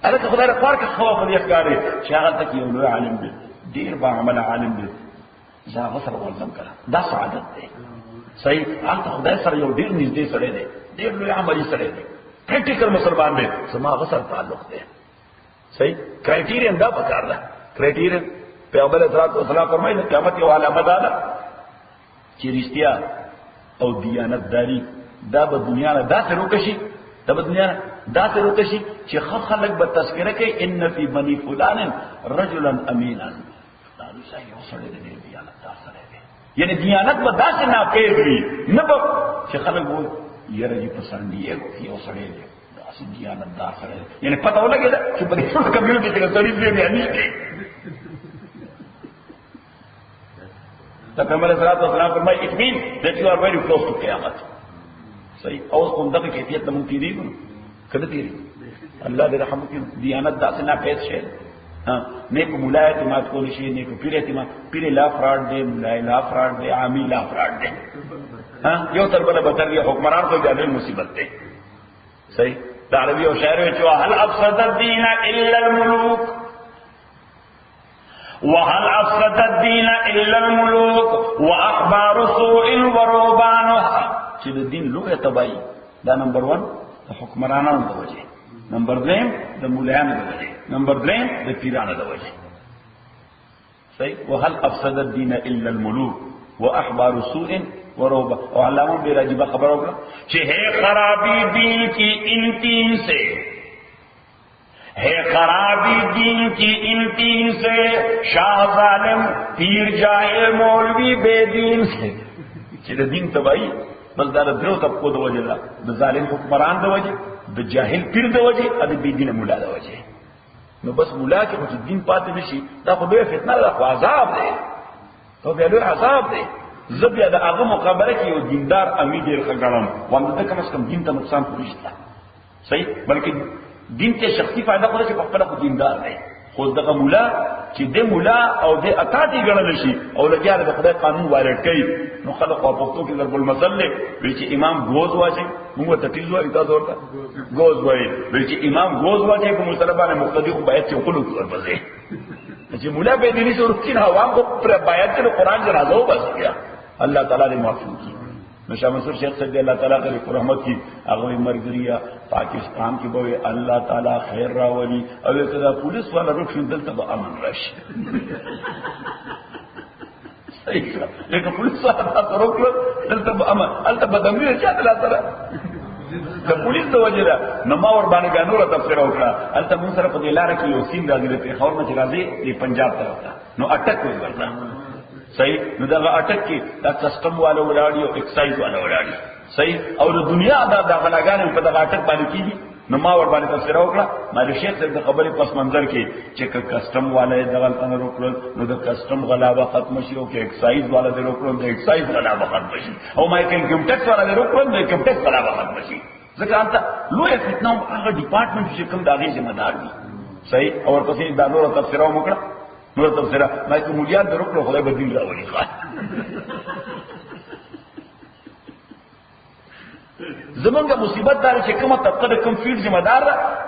هغه خدای راپار کې خو په دې ښکاري چې هغه ته یو لوی عالم دی ډیر با عمل عالم دی دا غسر ولزم کړه دا سعادت دی صحیح انت خدای سره یو ډیر نږدې سره دی ډیر لوی عملي سره دی پریکټیکل مسلمان دی سما غسر تعلق دی صحیح کرایټیرین دا پکار ده کرایټیرین پیغمبر حضرت والسلام فرمایي قیامت یو علامه ده چې رښتیا او دیانتداری دا په دنیا نه داسې روکشي دا په دنیا نه داسې روکشي چې خلک به تذکره کوي ان فی بنی فلان رجلا امینا صحیح وسړی دی دیانتدار سره دی یعنی دیانت به داسې ناپید وي نه به چې خلک وایي یاره جی پسند یې یو سړی دی داسې دیانتدار سره دی یعنی پته ولګېده چې په دې ټول کمیونټي کې سړی دی نه نشته دا پیغمبر صلی الله علیه وسلم فرمایي it means that you are very close to قیامت صحیح اوس کوم دغه کیفیت د مونږ تیری کړه تیری الله دې رحم وکړي دیانت داسې ناپید شي نیک مولا اعتماد کولی شي نیک پیر اعتماد پیر لا فراډ دی مولا لا فراډ دی عامی لا فراډ دی یو تر بل بدر دی حکمران کو د مصیبت دی صحیح دا عربي او شاعر وی چې هل افسد الدين الا الملوك وهل افسد الدين الا الملوك واخبار سوء ورهبانها چې د دین لوی تبعی دا نمبر 1 د حکمرانانو د وجه نمبر 2 د مولایانو د وجه نمبر 3 د پیرانو د وجه صحیح وهل افسد الدين الا الملوك واحبار سوء ورهبان او علامه بے راجبہ خبر ہوگا کہ ہے خرابی دین کی ان 3 سے ہے خرابی دین کی ان 3 سے شاہ ظالم پیر جاہل مولوی بے دین سے چې د دین تبعی بس دا درو طبقو د وجه ده د ظالم حکمران د وجه د جاهل پیر د وجه او د بی دین مولا د وجه نو بس مولا کې خو دین پاتې نشي دا خو به فتنه ده خو عذاب دی تو به له عذاب دی زبیا د هغه مقابله کې یو دیندار امید یې ښکارم وانه کم از کم دین ته نقصان پوښتنه صحیح بلکې دین ته شخصي فائدہ خو چې په خپل خو دیندار دی خو دغه مولا چې د مولا او د اطاعتي ګڼل شي او لګیاره د خدای قانون وایلټ کوي نو خلک په پښتو کې ضرب المثل وی چې امام غوز واچي موږ ته تیز وایي تاسو ورته غوز وایي وی چې امام غوز واچي په مسلمانانو مقتدی خو باید چې خلک ورپسې چې مولا به دې نشو ورکین عوام کو پر باید چې قرآن راځو بس بیا الله تعالی دې معاف کړي نشا منصور شیخ صاحب اللہ تعالیٰ کا رحمت کی اغوی مرگریا پاکستان کی بوئے اللہ تعالیٰ خیر راولی او کدا پولیس والا رکشن دلتا با امن رش صحیح کلا لیکن پولیس والا رکشن دلتا با امن علتا بدمیر چاہتا لا ترہ دا پولیس دا وجہ دا نماور بانگانو را تفسیر اوکڑا علتا منصر پا دیلارا کی یو سین رازی لیتے خور مچ رازی دی پنجاب طرف تا نو اٹک کوئی برتا صحیح نو دا اٹک کی دا کسٹم والا ولاړی او ایکسایز والا ولاړی صحیح او د دنیا دا غلاګانې په دغه اٹک باندې کیږي نو ما ور باندې تفسیر وکړه ما د شیخ صاحب د خبرې پس منظر کې چې کسٹم والا دغه تنه روکل نو د کسٹم غلا به ختم شي او کې ایکسایز والا د روکل د ایکسایز غلا به ختم شي او ما کې انکم ټیکس والا د روکل د انکم ټیکس غلا به ختم شي ځکه انت لوی فتنه هغه ډپارټمنټ چې کوم داغه ذمہ دار دي صحیح او ورپسې دا نور تفسیر وکړه نور تفسیر ما کې مليان درو کړو خدای به دین راوړي ښه زمونږه مصیبت دار چې کومه طبقه د کوم فیلډ ذمہ دار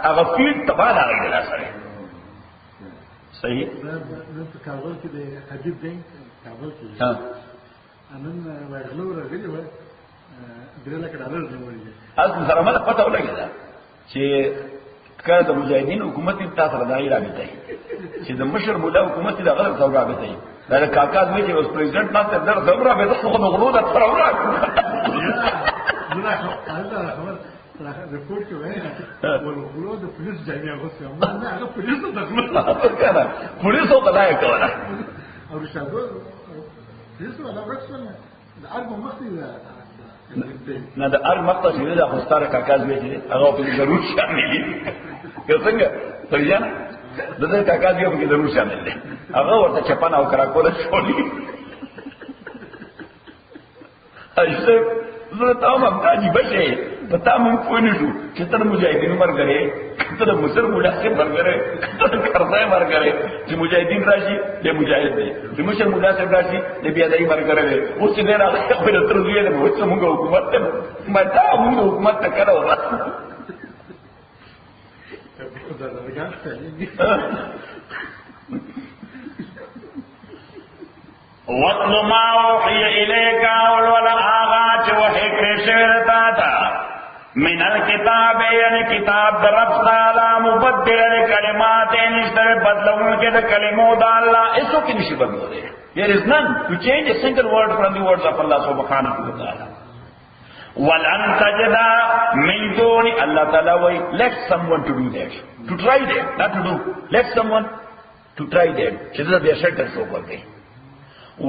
هغه فیلډ تباہ راغلی دا سره صحیح په کابل کې د حبیب بینک کابل کې ها انن ورغلو راغلی و $3 لک نیولې اصل سره مله پته ولګی دا چې کله د مجاهدین حکومت تاسو راځي راځي چې د مشر مولا حکومت د غلط ثورا به دی دا کاکا زوی چې اوس پریزیدنت نه ته در ثورا به څه خو غلو د ثورا رپورټ کې وایي ولغلو د پولیس ځای غوښتي ما نه هغه پولیس ته دخل کنه پولیس او قضا کوله او شادو پولیس ولا ورسول د ارګ مخې نه د ارګ مخته چې دا خوستاره کاکا زوی چې هغه په ضرور شامل دي یو څنګه پریان دغه کاکا زوی په ضرور شامل دي هغه ورته چپانه او کرا کوله شولې ایسه زه ته هم کاجی بشه پتا مونږ کوی نه شو چې تر مجاهدینو مرګره تر مصر مولا سے مرګره کرځای مرګره چې مجاهدین راشي د مجاهد دی د مشر مولا سے راشي د بیا دای مرګره او چې نه راځي خبر تر دې له وڅ مونږ حکومت ته متا مونږ حکومت ته کړو وَاتْلُ مَا أُوحِيَ إِلَيْكَ وَلْوَلَ آغَاتِ وَحِكْرِ شِرْتَاتَ من الكتاب یعنی کتاب در رب تعالی مبدل لکلمات نشتر بدلون کے در کلموں دا اللہ ایسو کی نشی بدلو دے there is none to change a single word from the words of Allah subhanahu wa ta'ala وَلَن تَجِدَ مِن دُونِ Allah ta'ala way let someone to do that to try that not to do let someone to try that چیزا دیا شرکر سو کر دے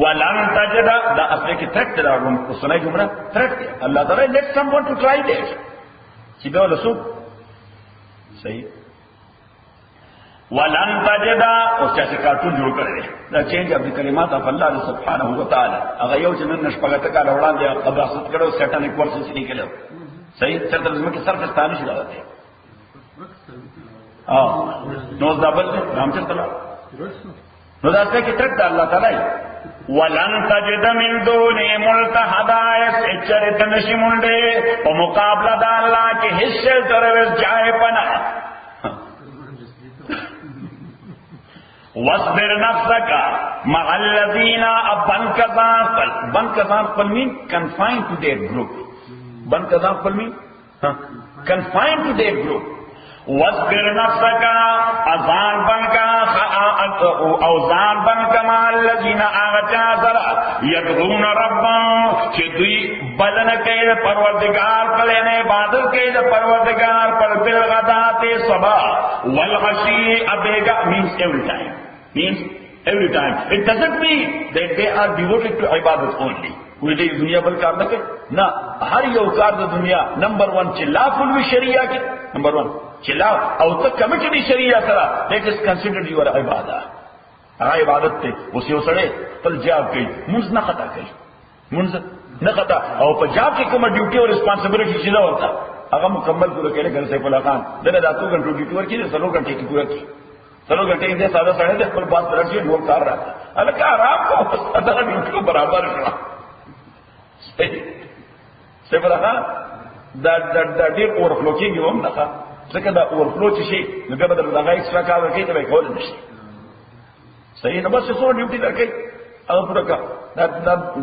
وَلَن تَجِدَ دا اصلے کی تھرٹ دا سنائی جملہ تھرٹ دے اللہ تعالی let someone to try that چې به will also صحیح ولن تجد او چې کارټون جوړ کړی دا چینج اف د کلمات اف الله سبحانه و تعالی هغه یو چې نن شپږه کال وړاندې قباست کړو سټانیک ورسز لیکلو صحیح تر ترجمه کې صرف ستانه شي راځي نو دبل نام چرته نو دا څه کې تک الله تعالی ولن تجد من دون ملتحدا اچرت نشمنده په مقابله د الله کې هیڅ ترورس جای پنا واصبر نفسك مع الذين بن کذان mean confined to their group bin کذان mean confined to their group واصبر نفسك ازان بنکا اوزان بنکا مع الذين اغچا سرا يدعون ربهم چې دوی بلنه کوي پروردگار پر نه عبادت کوي پروردگار پر بالغدات صبا والعشي ابيغا means every time it doesn't mean that they are devoted to ibadat only کوئی دې دنیا بل کار نه کوي نه هر یو کار د دنیا نمبر 1 چې لافل وی شریعه کې نمبر 1 چلا او ته کمیټډ شریعه سره that is considered your عبادت هغه عبادت ته اوس یو سره تل جواب کوي موږ نه خطا کوي موږ نه خطا او په جواب کې کومه ډیوټي او ریسپانسیبিলিټي چې دا ورته هغه مکمل پوره کړي ګر سیف الله خان دغه راتو غنټو ډیوټي ورکړي 3 غنټه کې پوره کړي 3 غنټه دې ساده سره د خپل باز درځي نو کار راځي الکه آرام کو دغه ډیوټي برابر کړه سیف الله خان دا ډیر اورفلو کېږي هم نه ځکه دا اورفلو چې شي نو بیا به دغه ایکسترا کار ورکړي ته به کول نشي صحیح نو بس څو ډیوټي درکې او پوره کا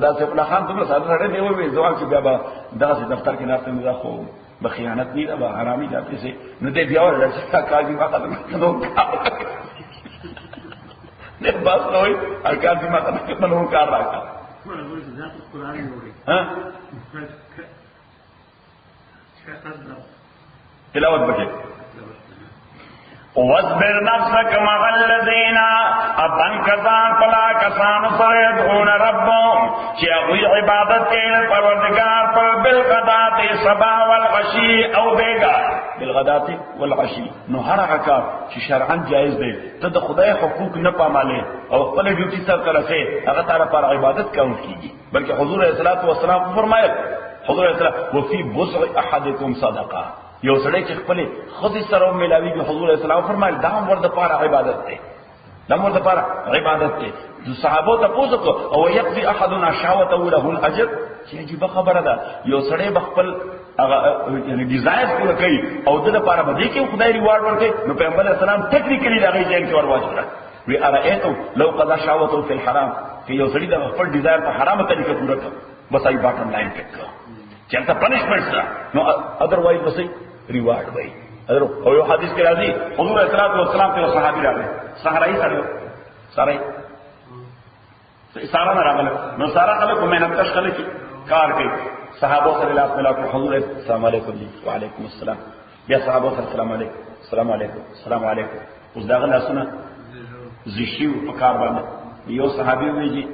دا سیف الله خان څنګه ساده سره دی وې ځوان چې بیا به دغه دفتر کې ناشته نه خو به خیانت نه ده به حرامي ده څه نو دې بیا ورته کاږي ما ته نو نه بس نوې کاږي ما ته نو کار راکړه ها تلاوت بکے واصبر نفسك مع الذين ابن کسان پلا کسان سره دون ربهم چې هغه عبادت کوي پروردگار پر بالغدات صبا والعشي او بیگا بالغدات والعشي نو هر هغه کار چې شرعاً جایز دی ته د خدای حقوق نه پاماله او خپل ډیوټي سره ترسه هغه تعالی پر عبادت کوي کیږي بلکې حضور صلی الله علیه وسلم فرمایل حضور صلی الله وفي بصع احدكم صدقه یو سړی چې خپل خدای سره ملاوي به حضور اسلام فرمایل دا هم ورته لپاره عبادت دی دا هم ورته لپاره عبادت دی صحابه ته پوښتنه او يقضي احدنا شهوته له الاجر چې عجیب خبره ده یو سړی بخپل یعنی ډیزایر پوره کوي او د لپاره به دې کې خدای ریوارډ ورکړي نو پیغمبر اسلام ټیکنیکلی دا غي ځین کې ورواچوله وی ارایتو لو قضا شهوته فی الحرام چې یو سړی د خپل ډیزایر په حرامه طریقه پوره کړ بس ای باټم لاین ټیک کړ چلته پنشمنٹ نو ادروایز بس ریوارډ وای او یو حدیث کې راځي حضور اسلام او اسلام ته صحابي راغلي صحرایي سره سارا نه راغله نو سارا خلک مهنت کش خلک کار کوي صحابه صلی الله علیه وسلم حضور السلام علیکم وعلیکم السلام یا صحابه السلام علیکم السلام علیکم السلام علیکم اوس دا غلا سونه زشیو په کار باندې یو صحابي ویږي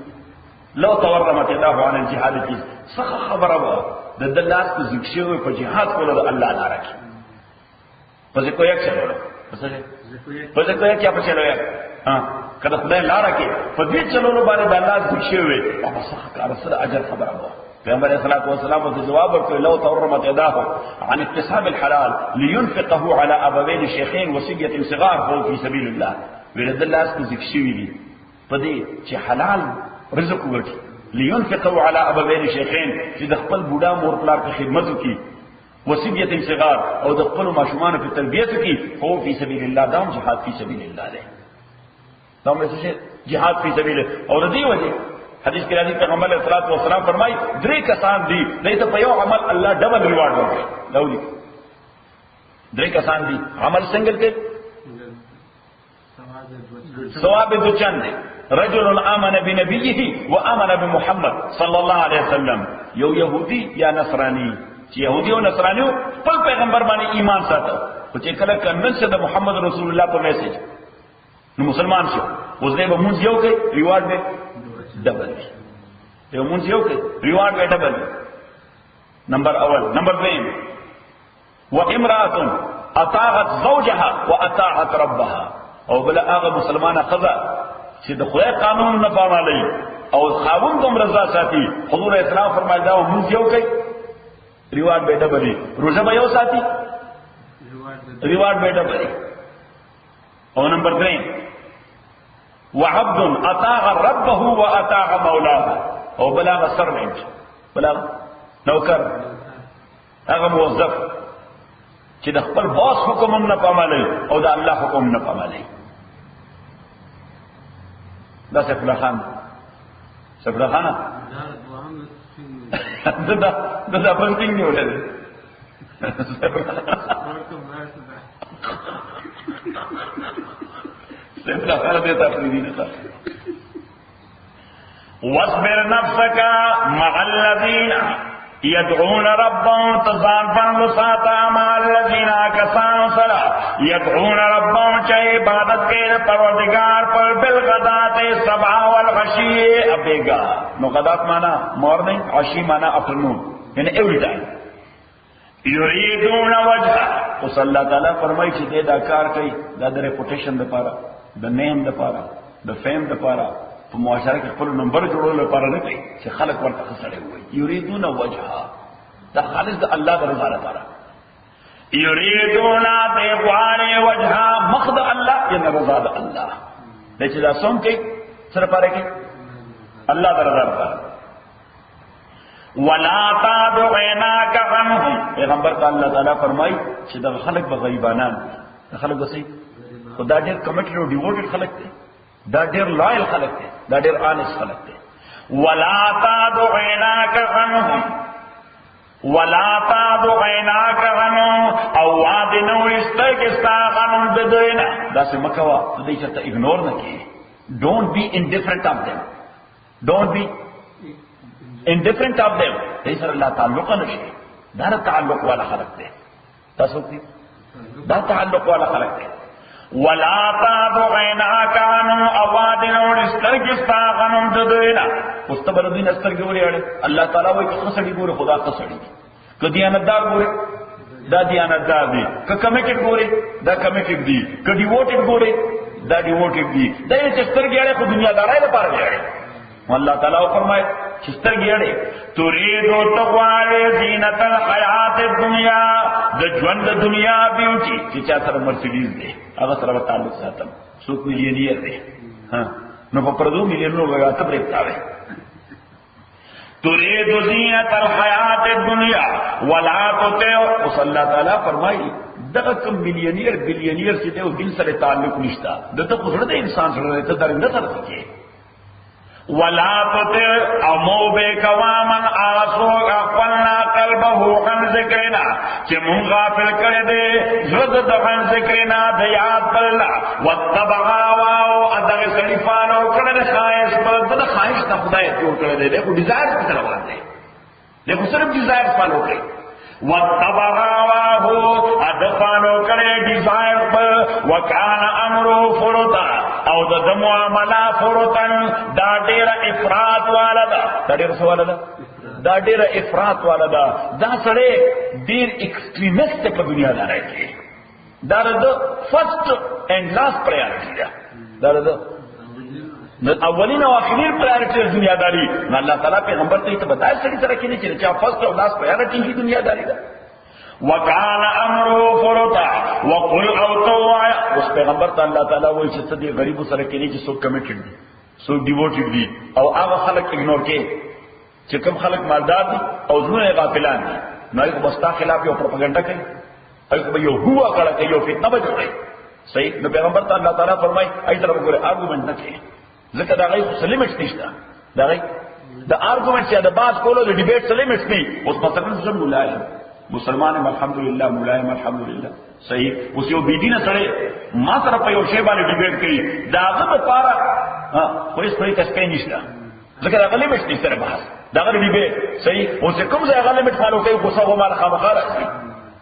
لو تورمت الله عن الجهاد کی څه خبره و د دلاس کو زکشیو په جهاد کولو الله لاره کی پس کوی یک چلو پس کوی یک یا پچلو یا ها کله خدای لاره کې په دې چلولو باندې د الله ذکر شوی او په صح کار سره اجر خبره وه پیغمبر صلی الله علیه وسلم ته جواب ورکړ لو تورمت يداه عن اكتساب الحلال لينفقه على ابوين شيخين وصبيه صغار فهو في سبيل الله ولد الله ذکر شوی دی په دې چې حلال رزق وګټي لينفقه على ابوين شيخين چې د خپل بوډا مور پلار په خدمت وکړي وصبيه صغار او د خپل ماشومان په تربیت کې هو في سبيل الله دام جهاد في سبيل الله ده دا مې څه جهاد فی سبیل او د دې وجه حدیث کې راځي پیغمبر علیه الصلوۃ والسلام فرمایي درې کسان دي دایته په یو عمل الله ډبل ریوارډ ورکړي لولي درې کسان دي عمل څنګه کې ثواب د چند رجل آمن بنبيه وآمن بمحمد صلی الله علیه وسلم یو يهودي یا نصرانی چې يهودي او نصرانیو خپل پیغمبر باندې ایمان ساتو او چې کله کنن شه د محمد رسول الله په میسج نو مسلمان شو اوس دې به مونږ یو کې ریوارډ به ډبل وي یو مونږ یو کې ریوارډ به ډبل نمبر اول نمبر 2 وامراه اطاعت زوجها واطاعت ربها او بل هغه مسلمانه قضا چې د خدای قانون نه پامالي او خاوند کوم رضا ساتي حضور اسلام فرمایي دا مونږ یو کې ریوارډ به ډبل روزه به یو ساتي ریوارډ به ډبل او نمبر 3 وعبد اطاع ربه واطاع مولاه او بلاغ سرمنٹ بلاغ نوکر هغه موظف چې د خپل باس حکم نه پامالي او د الله حکم نه پامالي دا څه خان دا پنځینګ دی ولله واصبر نفسك مع الذين يدعون ربهم تزانفا وساتا مع الذين كسانوا صلاة يدعون ربهم چاہے عبادت کے پروردگار پر بالغدات صبح والعشی ابیگا نو غدات مانا مارننگ عشی مانا افٹرنون یعنی ایوری ٹائم یریدون وجه اوس الله تعالی فرمایي چې دا کار کوي دا د ریپوټیشن لپاره د نیم لپاره د فیم لپاره په معاشره کې خپل نمبر جوړولو لپاره نه کوي چې خلک ورته خسړې وي یریدون وجهه دا خالص د الله د رضا لپاره یریدون دیوان وجهه مخد الله یعنی رضا د الله د چې دا څوم کوي سره پاره کې الله د رضا لپاره ولا تدعنا كعنهم پیغمبر الله تعالی فرمای چې د خلک به غیبانان خلک وسی خدا ډېر کمیټډ او ډیوټډ خلک دي دا ډېر لایل خلک دي دا ډېر آنس خلک دي ولا تدعنا كعنهم ولا تدعنا كعنهم او وعد نو استغفارن بدینا دا څه مکوا دې چې ته اګنور نه کی don't be indifferent of them don't be indifferent of them دې سره الله تعلق نشي دا تعلق والا خلق دي تاسو دې دا تعلق والا خلق دي ولا تدعنا كانوا اوادن واستغفرن بدینا مستبر دین استرګوري اړه الله تعالی وایي خسړي ګوره خدا خسړي کدی اندار ګوره دا دیانتدار دي که کمیټډ ګوره دا کمیټډ دي که ډیوټډ ګوره دا ډیوټډ دي دا یې سترګې اړه په دنیا دارای لپاره دی الله تعالی فرمایي چې سترګې اړه تريدو تغوالي زینت الحیات الدنیا د ژوند دنیا بیوټي چې چا سره مرسيډیز دی هغه سره تعلق ساتم څوک مليونیر دی ها نو په پردو مليونو لګاته پرېتاوي تريدو زینت الحیات الدنیا ولا تطع صلی الله تعالی فرمایي دغه کوم مليونیر بليونیر چې ته دل سره تعلق نشتا دته خو د انسان سره ته درنده سره کې ولا تطع اموبه کوامن آسو غفلنا قلبه عن ذکرنا چې مون غافل کړي دي زړه د عن ذکرنا د یاد بلنا وتبع واو ادغه سلیفانو کړه خواهش په د خواهش د خدای جوړ کړي دي له ډیزایر څخه روان دي له صرف ډیزایر فالو کوي وتبع واو ادفانو کړي ډیزایر په وکانه امرو فرطا او د معاملہ فرطن دا ډیر افراط والا دا ډیر سوال دا دا ډیر افراط والا دا سره ډیر ایکستریمست په دنیا دا راځي دا د فرست اینڈ لاست پرایورټی دا د اولین او اخرین پرایورټی دنیا داری الله تعالی پیغمبر ته بتایا سړي سره کې چې چا فرست او لاست پرایورټی کی دنیا داری دا وکان امرو فرطا وقل او توایا اس پیغمبر ته الله تعالی وایي چې څه دي غریب سره کې نه چې سو کمیټډ دي سو ډیوټډ دي او هغه خلک اګنور کې چې کوم خلک مالدار دي او زونه غافلان دي نو یو بستا خلاف یو پروپاګاندا کوي او یو هوا کړه کوي یو فتنه بجوړي صحیح نو پیغمبر ته الله تعالی فرمایي ای طرف وګوره ارګومنت نه کوي ځکه دا غي سلیمټ نشته دا غي د ارګومنت چې د باز کولو د ډیبیټ سلیمټ نه اوس مثلا زموږ مولای مسلمان الحمدللہ مولای الحمدللہ صحیح اوس یو بيدینه سره ما سره په یو شی باندې ډیبیټ کوي دا هغه لپاره خو هیڅ پرې تاسو نشته ځکه دا غلې مشته سره بحث دا غلې ډیبیټ صحیح اوس کوم ځای غلې مت فالو کوي کوڅه و مال خامخاره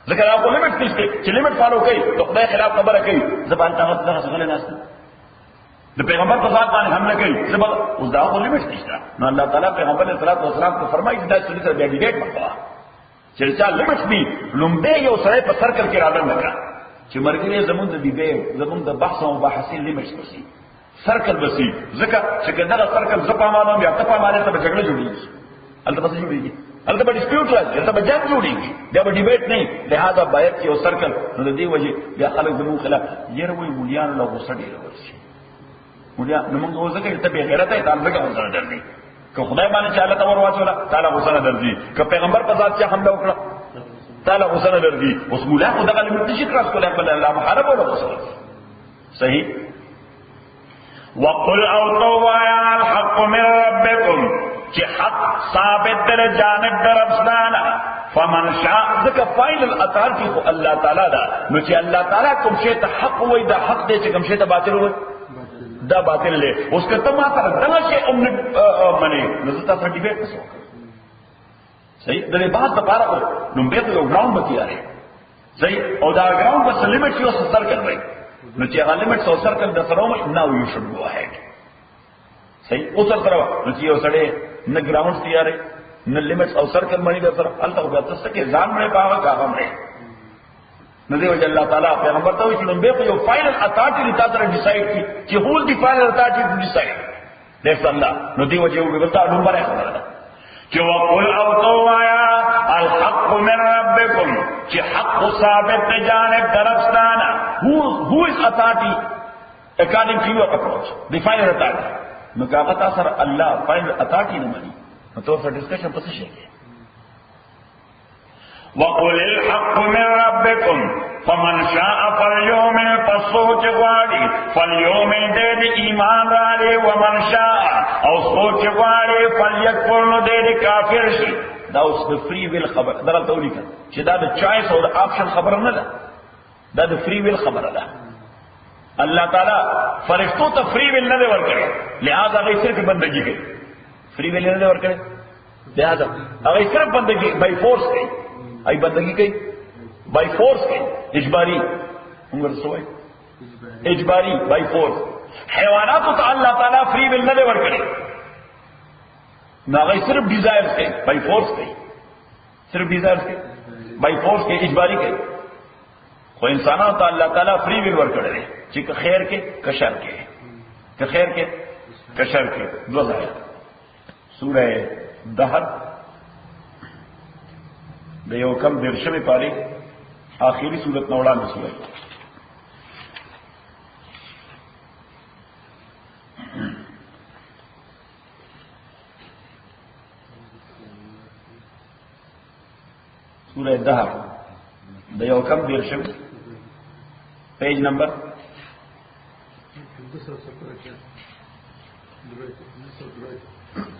ځکه دا غلې مت نشته چې لیمټ فالو کوي ته خدای خلاف خبره کوي زبان ته هغه غلې ناس د پیغمبر په ذات باندې حمله کوي زبر اوس دا غلې مت نشته نو الله تعالی پیغمبر صلی الله علیه وسلم ته فرمایي دا چې سره ډیبیټ وکړه چې چا لیمټ دی لومبه یو سره په سرکل کې راځم وکړه چې مرګري زمون د دیبه زمون د بحث او مباحثین لیمټ وسی سرکل وسی ځکه چې دا سرکل زپا مانو بیا ته په مانه ته جګړه جوړیږي البته څه جوړیږي البته ډیسپیوټ راځي البته جنگ جوړیږي دا به ډیبیټ نه لہذا باید یو سرکل نو د دې وجه بیا خلک زمون خلاف یره وی مولیان له غوسه ډیر ورشي مولیا نو موږ وځکه ته به غیرت ته تعلق کوم درنه که خدای باندې چې الله تعالی واچولا تعالی غوسه نه درځي که پیغمبر په ذات چې حمله وکړه تعالی غوسه نه درځي اوس مولا خو دغه لمت شي کراس کولای په الله محارب ولا غوسه صحیح وقل او توایا الحق من ربکم چې حق ثابت در جانب درفستانه فمن شاء ذکر فاعل الاطاعت خو الله تعالی دا نو چې الله تعالی کوم شی ته حق وای دا حق دی چې کوم شی ته باطل وای دا باطل له اوس کته ما سره دغه شی منی نو تاسو ډیبیټ وکړئ صحیح د لباس لپاره نو به یو ګراوند بتی راځي صحیح او دا ګراوند بس لیمټ یو سرکل وای نو چې هغه لیمټ او سرکل د سره مش نو یو شډ گو هډ صحیح او سره نو چې یو سړی نه ګراوند تیارې نه لیمټ او سرکل باندې د سره الته بیا تاسو کې ځان مړ پاوه کاغه مړ نو دی وجه الله تعالی پیغمبر ته ویل نو به یو فائنل اتھارټی لتا تر ډیسایډ کی چې هول دی فائنل اتھارټی ټو ډیسایډ دیٹس الله نو دی وجه یو ورته نمبر خبره ده چې وقل او توایا الحق من ربکم چې حق ثابت جانب درفستانه who is authority according to your approach the final authority نو هغه تاسو الله final authority نه مانی نو تاسو ډسکشن پس شي وقل الحق من ربكم فمن شاء فليؤمن فصوت غالي فليؤمن دې ایمان راړي ومن شاء او سوچ غالي فليكفر دې کافر شي دا اوس د فری ویل خبر درته ولیکم چې دا د چوائس او د آپشن خبره نه ده دا د فری ویل خبره ده الله تعالی فرشتو ته فری ویل نه ورکړي لہذا هغه صرف بندگی کوي فری ویل نه ورکړي لہذا هغه صرف بندگی بای فورس کوي ای بندگی کوي بای فورس کوي اجباری موږ رسوي اجباری بای فورس حیوانات ته الله تعالی فری ویل نه ورکړي ناغی صرف ڈیزائرز کے بائی فورس کے صرف ڈیزائرز کے بائی فورس کے اجباری کے خو انسانوں تو اللہ تعالیٰ فری ول ور کر رہے چی کہ خیر کے کشر کے کہ خیر کے کشر کے دو ظاہر سورہ دہر دیو کم درشم پاری آخری سورت نوڑا میں سورت سورہ دہر دیو کم درشم پیج نمبر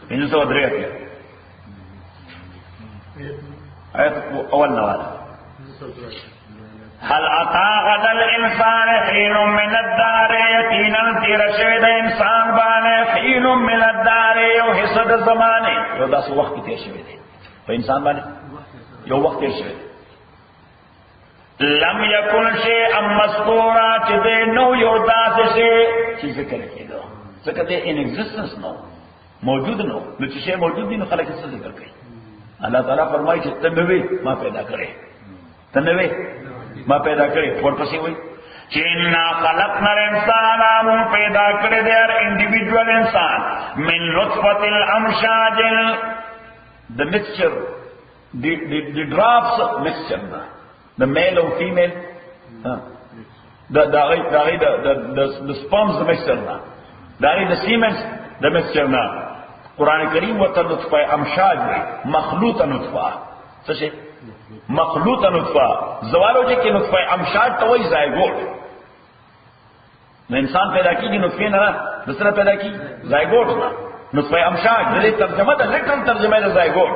303 آیت اول نوالا هل اتا غدا الانسان حين من الدار یقینا تیر شوی د انسان باندې حين من الدار یو حصہ د زمانه یو داسې وخت تیر شوی دی په انسان باندې یو وخت تیر شوی دی لم یکن شیئا مذکورا چې دې نو یو داسې شی چې ذکر کېدو ځکه دې ان ایگزیسټنس نو موجود نو نو چې شی موجود دی نو خلک څه ذکر کوي اللہ تعالیٰ فرمائی کہ تنوی ما پیدا کرے تنوی ما پیدا کرے ورپسې وای چې انا خلقنا الانسان مون پیدا کړی دی هر انډیویډوال انسان من نطفه الامشاج the mixture the drops mixture the male or female the sperms the mixture the semen the mixture قرآن کریم وته نطفه امشاج مخلوط نطفه څه شي مخلوط نطفه زوالوجي کې نطفه امشاج ته وایي زایګوټ انسان پیدا کیږي نطفه نه دوسرا پیدا کی زایګوټ نه نطفه امشاج دې ترجمه ده لیکن ترجمه ده زایګوټ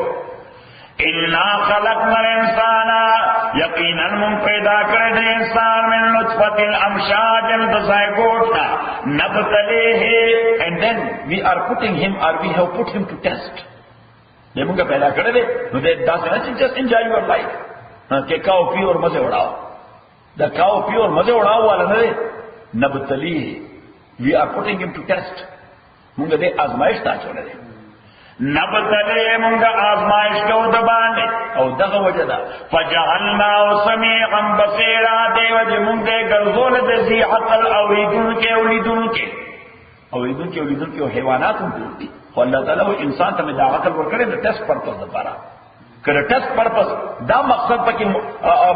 انا خلقنا الانسان یقینا من پیدا کړی د انسان من نطفه الامشاج د زایګوټ نبتلیه and then we are putting him or we have put him to test موږ پیدا کړی دی نو دې داسې نه چې just enjoy your life کې کاو پیو اور مزه وړاو دا کاو پیو اور مزه وړاو والا نه دی نبتلیه we are putting him to test موږ دې آزمائش ته چولې دی نبتلیه موږ آزمائش کو د باندې او دغه وجه ده فجعلنا سميعا بصيرا دی وجه موږ دې ګرځول د ذی عقل اوریدونکو او حیوانات هم دي خو الله تعالی او انسان ته د عقل ورکړي د ټیسټ پرپس لپاره کله ټیسټ پرپس دا مقصد پکې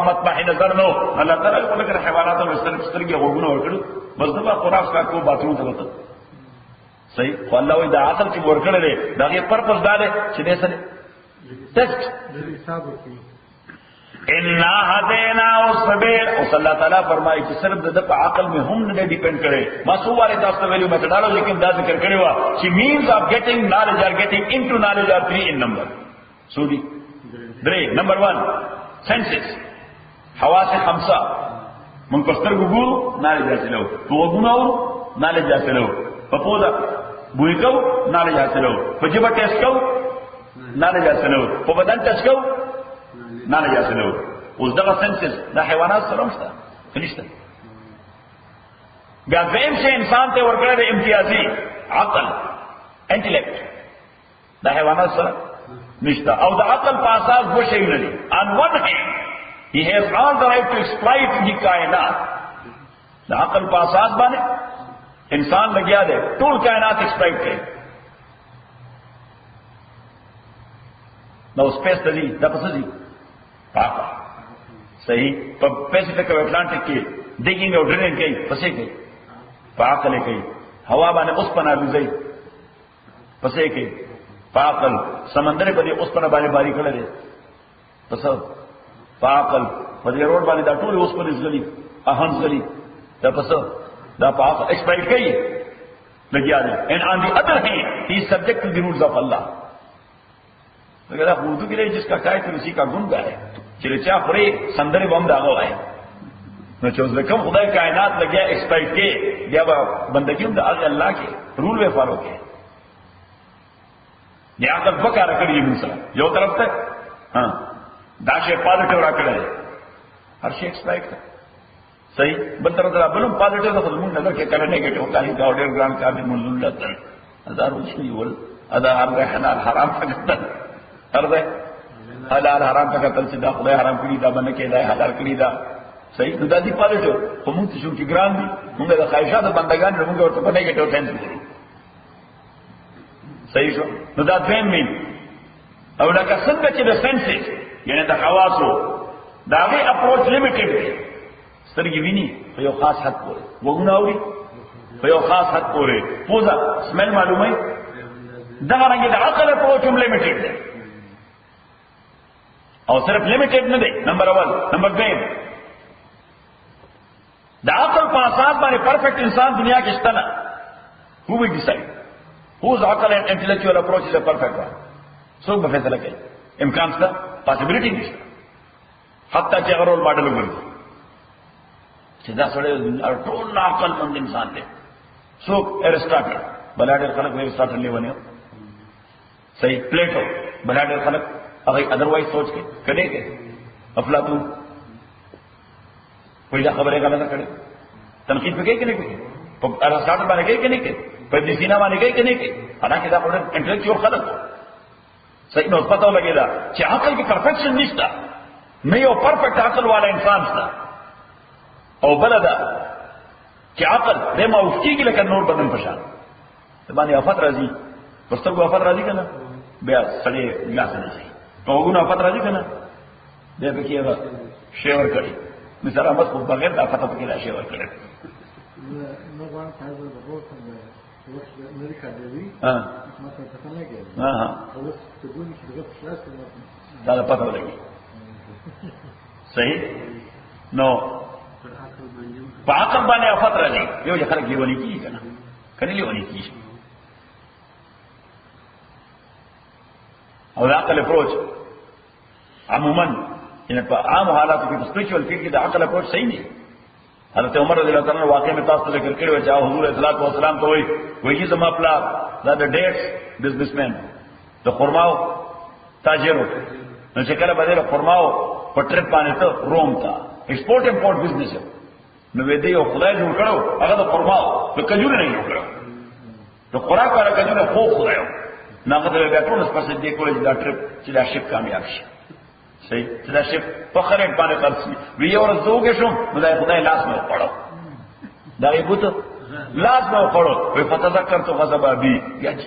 مطمح نظر نو الله تعالی ورکړي حیوانات او سترګې وګونو ورکړي بس دا خوراک کا کو باترو ته وته صحیح خو الله وی د عقل چې ورکړي دا یې پرپس دا دی چې دې سره ټیسټ حساب وکړي انا هدینا السبیل او اللہ تعالیٰ فرمائی کہ صرف د په عقل میں هم نه ډیپند کړي ما سو والے تاسو ویلو میتھڈالوجی لیکن دا ذکر کړي وا چې means of getting knowledge or getting into knowledge are 3 in number سودی 3 number 1 senses حواس خمسه من پستر ګورو knowledge حاصلو په وګونو knowledge حاصلو په پوزا بوی کو knowledge حاصلو په جبه ټیسټ کو knowledge حاصلو په بدن ټیسټ کو نه نه جاسلو اوس دغه سنسز د حیوانات سره مشته نشته بیا دیم شي انسان ته ورکړه د امتیازي عقل انټلیکټ د حیوانات سره نشته او د عقل په اساس و شي نه دي on one hand he has all the right to exploit the کائنات د عقل په اساس باندې انسان لګیا دی ټول کائنات ایکسپلویټ کوي نو سپیس ته دي د پسې دي پاکا صحیح په پیسفیک او اټلانټیک کې ډیګینګ او ډرینګ کوي پسې کوي پاکل کوي هوا باندې اوس پنا لوزي پسې کوي پاکل سمندر په دې اوس پنا باندې باری کړل دي پس پاکل په دې روډ باندې دا ټول اوس پنا ځلي اهن ځلي دا پس دا پاک ایکسپلویټ کوي لګیا دي and on the other hand he is subject to the rules of Allah اگر آپ اردو کے لیے جس کا کہا تو اسی کا گن گائے چرچا پڑے سندر بم داغو آئے نو چوز کم خدا کائنات لگیا ایکسپلویٹ کے یا بندگی ہم دا اللہ کے رول میں فالو کے یہ عقل بکا رکڑ یہ منسل جو طرف تک ہاں داشے پازیٹیو رکڑ ہے ہر شے ایکسپلویٹ تھا صحیح بل طرف بلوم پازیٹیو تو خدمون نظر کے کرنے کے تو کہیں کا ڈیڑھ گرام کا بھی منظور لگتا ہے ہزار اچھی ول ادا حلال حرام کا قتل ارده حلال حرام کا قتل سے دا خدای حرام کړی دا باندې کې دا حلال کړی دا صحیح نو دا دی پالټو کوم څه شو کې ګران دي موږ د خواهشات بندگان موږ ورته په نیګټیو ټینس ورو صحیح شو نو دا دویم مين او لکه څنګه چې د سنسز یعنی د حواسو دا غي اپروچ لیمیټډ دی سترګې ویني په یو خاص حد پورې وګونه اوري په یو خاص حد پورې پوزا سمل معلومه دا رنګ د عقل اپروچ هم لیمیټډ دی او صرف لیمیٹڈ نہ دے نمبر 1 نمبر 2 دا عقل په اساس باندې پرفیکٹ انسان دنیا کې شته نه هو وی ډیسایډ whose عقل and intellectual approach is a perfect one. څوک به فیصله کوي؟ امکان شته؟ پاسبلیټي نشته. حتی چې هغه رول ماډل وګرځي چې دا سړی ټول عقل مند انسان دی. څوک؟ ارسطاټل. بلا ډېر خلک ارسطاټل لیونی صحیح. پلیټو بلا ډېر خلک هغه ادروایز سوچ کوي کړي کې. افلاطون کوئی دا خبره غلطه کړي تنقید پکې کې نه کوي په ارسطاټل باندې کې نه کوي په ابن سینا باندې کې نه کوي. حالانکه دا ډېر انټلیکچوال خلک صحیح. نو پته ولګیدا چې عقل کې پرفیکشن نشته، نه یو پرفیکټ عقل والا انسان شته. او بل دا چې عقل دې موجود کېږي لکه نور بدن په شان باندې آفت راځي. پسترګو آفت راځي کنه بیا سړی ګلاس نه شي. نو وګونو آفت راځي کنه دې په کې هغه شیور کړي مثلا بس په بغیر د آفت په کې لا شیور کړي. نو غواړم تاسو د وګورئ وخت امریکا دی ما ته څه نه کېږي. اوس ته ګورئ چې دغه خلاص دا پته ولګي صحیح. نو په عقل باندې آفت راځي. یو چې خلک لیونی کیږي کنه کنه لیونی کیږي. او د عقل اپروچ عموما ان په عام حالاتو کې سپیریچوال فیلډ کې د عقل اپروچ صحیح نه. حضرت عمر رضی الله تعالی عنہ واقعي میں تاسو ذکر کړی و چې حضور صلی الله علیه وسلم ته وایي چې زما پلا دا د ډیټس بزنسمن د خرماو تاجرو نو چې کله بدل خرماو په ټریپ باندې ته روم ته ایکسپورټ امپورټ بزنس نو وې دی او خدای جوړ کړو هغه د خرماو د کجوري نه جوړ کړو د خوراک لپاره کجوري خو خدایو نه غوډه بیا ټول څه پسې دی کولای دا ټریپ چې دا شپ کامیاب شي صحیح. چې دا شپ په خرید باندې خرڅ وی یو ورځ زوګې شم نو دا خدای لاس مې پړو دا یې بوته لاس مې پړو وی فتذکر تو غضب ابي یا چې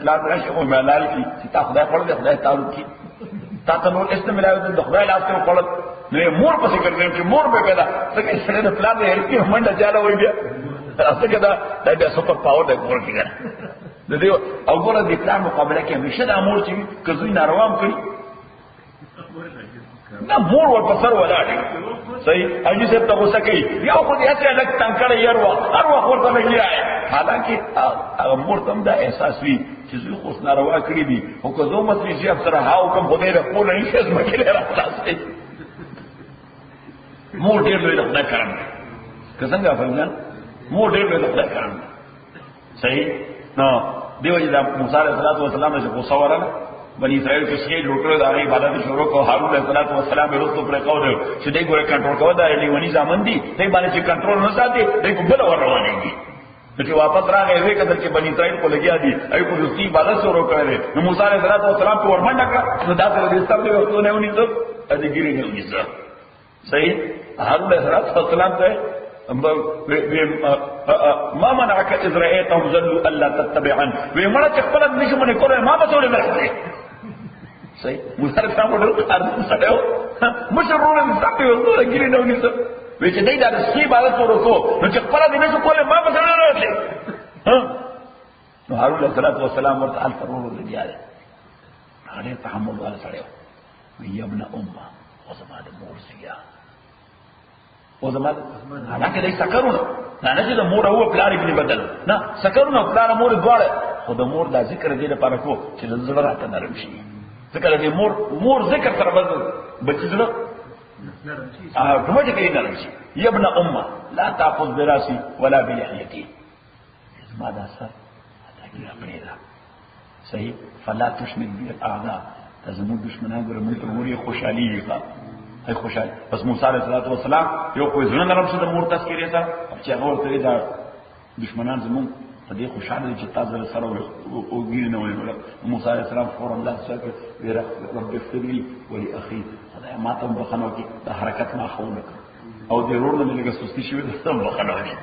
پلان راشي او ملال کی چې تا خدای پړو خدای تعالی کی تا ته نور است ملایو د خدای لاس ته پړو نو مور پسې کړم چې مور به پیدا څنګه سره د پلان یې هرڅه منډه چاله وای بیا څنګه دا بیا سپر پاور د کور کې ګره د دې او ګوره د پلان مقابله کې همیشه د امور چې کزوی ناروام کړی نه مور ور په سر ولاړ صحیح. اجي صاحب ته غوسه کوي یو خو دې هڅه لګ تنکړه یې هر وخت ورته لګي راي. حالانکه هغه مور ته دا احساس وي چې زوی خو ناروا کړی دي او که زه مصری شي افسر هاو کوم خدای له خپل نه شي مکه را خلاصې مور ډېر لوی خدای کرم که څنګه فرمان مور ډېر لوی خدای کرم صحیح. نو دیو چې د موسی علیه السلام نه غوسه ورله بنی اسرائیل کې شی جوړ کړو دا غي عبادت شروع کو. هارون علیه السلام یې رسو پر قول چې دوی ګوره کنټرول کوي دا لیونی ځامن دي دوی باندې چې کنټرول نه ساتي دوی په بل ور روانېږي. چې واپس راغی وې کتل چې بنی اسرائیل کو لګیا دي ای کو رسي عبادت شروع کړل. نو موسی علیه السلام په ورمنډه کړ نو دا ته دې ستاسو یو څه نه ونی ته دې ګیرې نه ونی څه صحیح. هارون علیه السلام ته ما منعك اذ رايتهم ذلوا الا تتبعن ومړه چې خپل نشو منې کولای ما به ټول مرسته صحیح. موسی علیه السلام ورته ارزو سره مشرونه ځکه یو څه ګیرې نه ونی څه وی چې دای دا سې عبادت ورکو نو چې خپل دې نشو کولای ما به څنګه راځي. نو هارون علیه السلام ورته الف ورو لګیا دی هغه تحمل والا سره وی ابن امه وزما د مورسیا او زماد حالانکه دای سکرونه نه چې د مور او پلار ابن بدل نه سکرونه پلار مور دواړه خو د مور دا ذکر دې لپاره کو چې د زړه راته نرم شي. ذکر دې مور ذکر سره بچی زړه نرم شي کومه کې نرم شي. یا ابن امه لا تاخذ براسي ولا بلحيتي زما دا سر دا کې خپل دا صحیح. فلا تشمت بالاعداء تزمو دشمنان ګره موږ ته موري خوشالي وکړه هي خوشاله. پس موسی علیه السلام یو کوئی زړه نرم شو د مور تذکرې سره چې هغه ورته دا دشمنان زمون په دې خوشاله چې تاسو سره وګورئ نو موسی علیه السلام فورا الله سره ویره رب اغفر لي ولاخي خدای ما ته بخنو کې د حرکت ما خونه او د ورور نه لګه سستی شوی د سم بخنو کې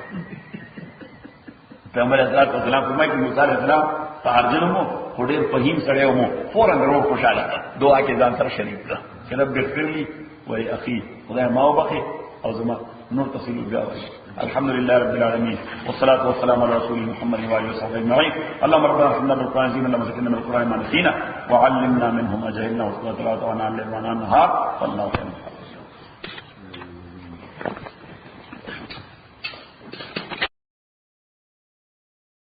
پیغمبر حضرت اسلام فرمایي چې موسی علیه السلام تارجمو خډیر فهیم سره مو فورا ورور خوشاله دعا کې ځان سره شریک کړ چې رب اغفر لي ولأخي خدای ما وبخي او زما نور تصل الجاوي. الحمد لله رب العالمين والصلاة والسلام على رسول محمد وآله وصحبه أجمعين. اللهم ربنا اغفر بالقرآن زينا وزكنا من القرآن ما نسينا وعلمنا منه ما جهلنا وصلاة الله وعنا الليل وعنا النهار والله خير.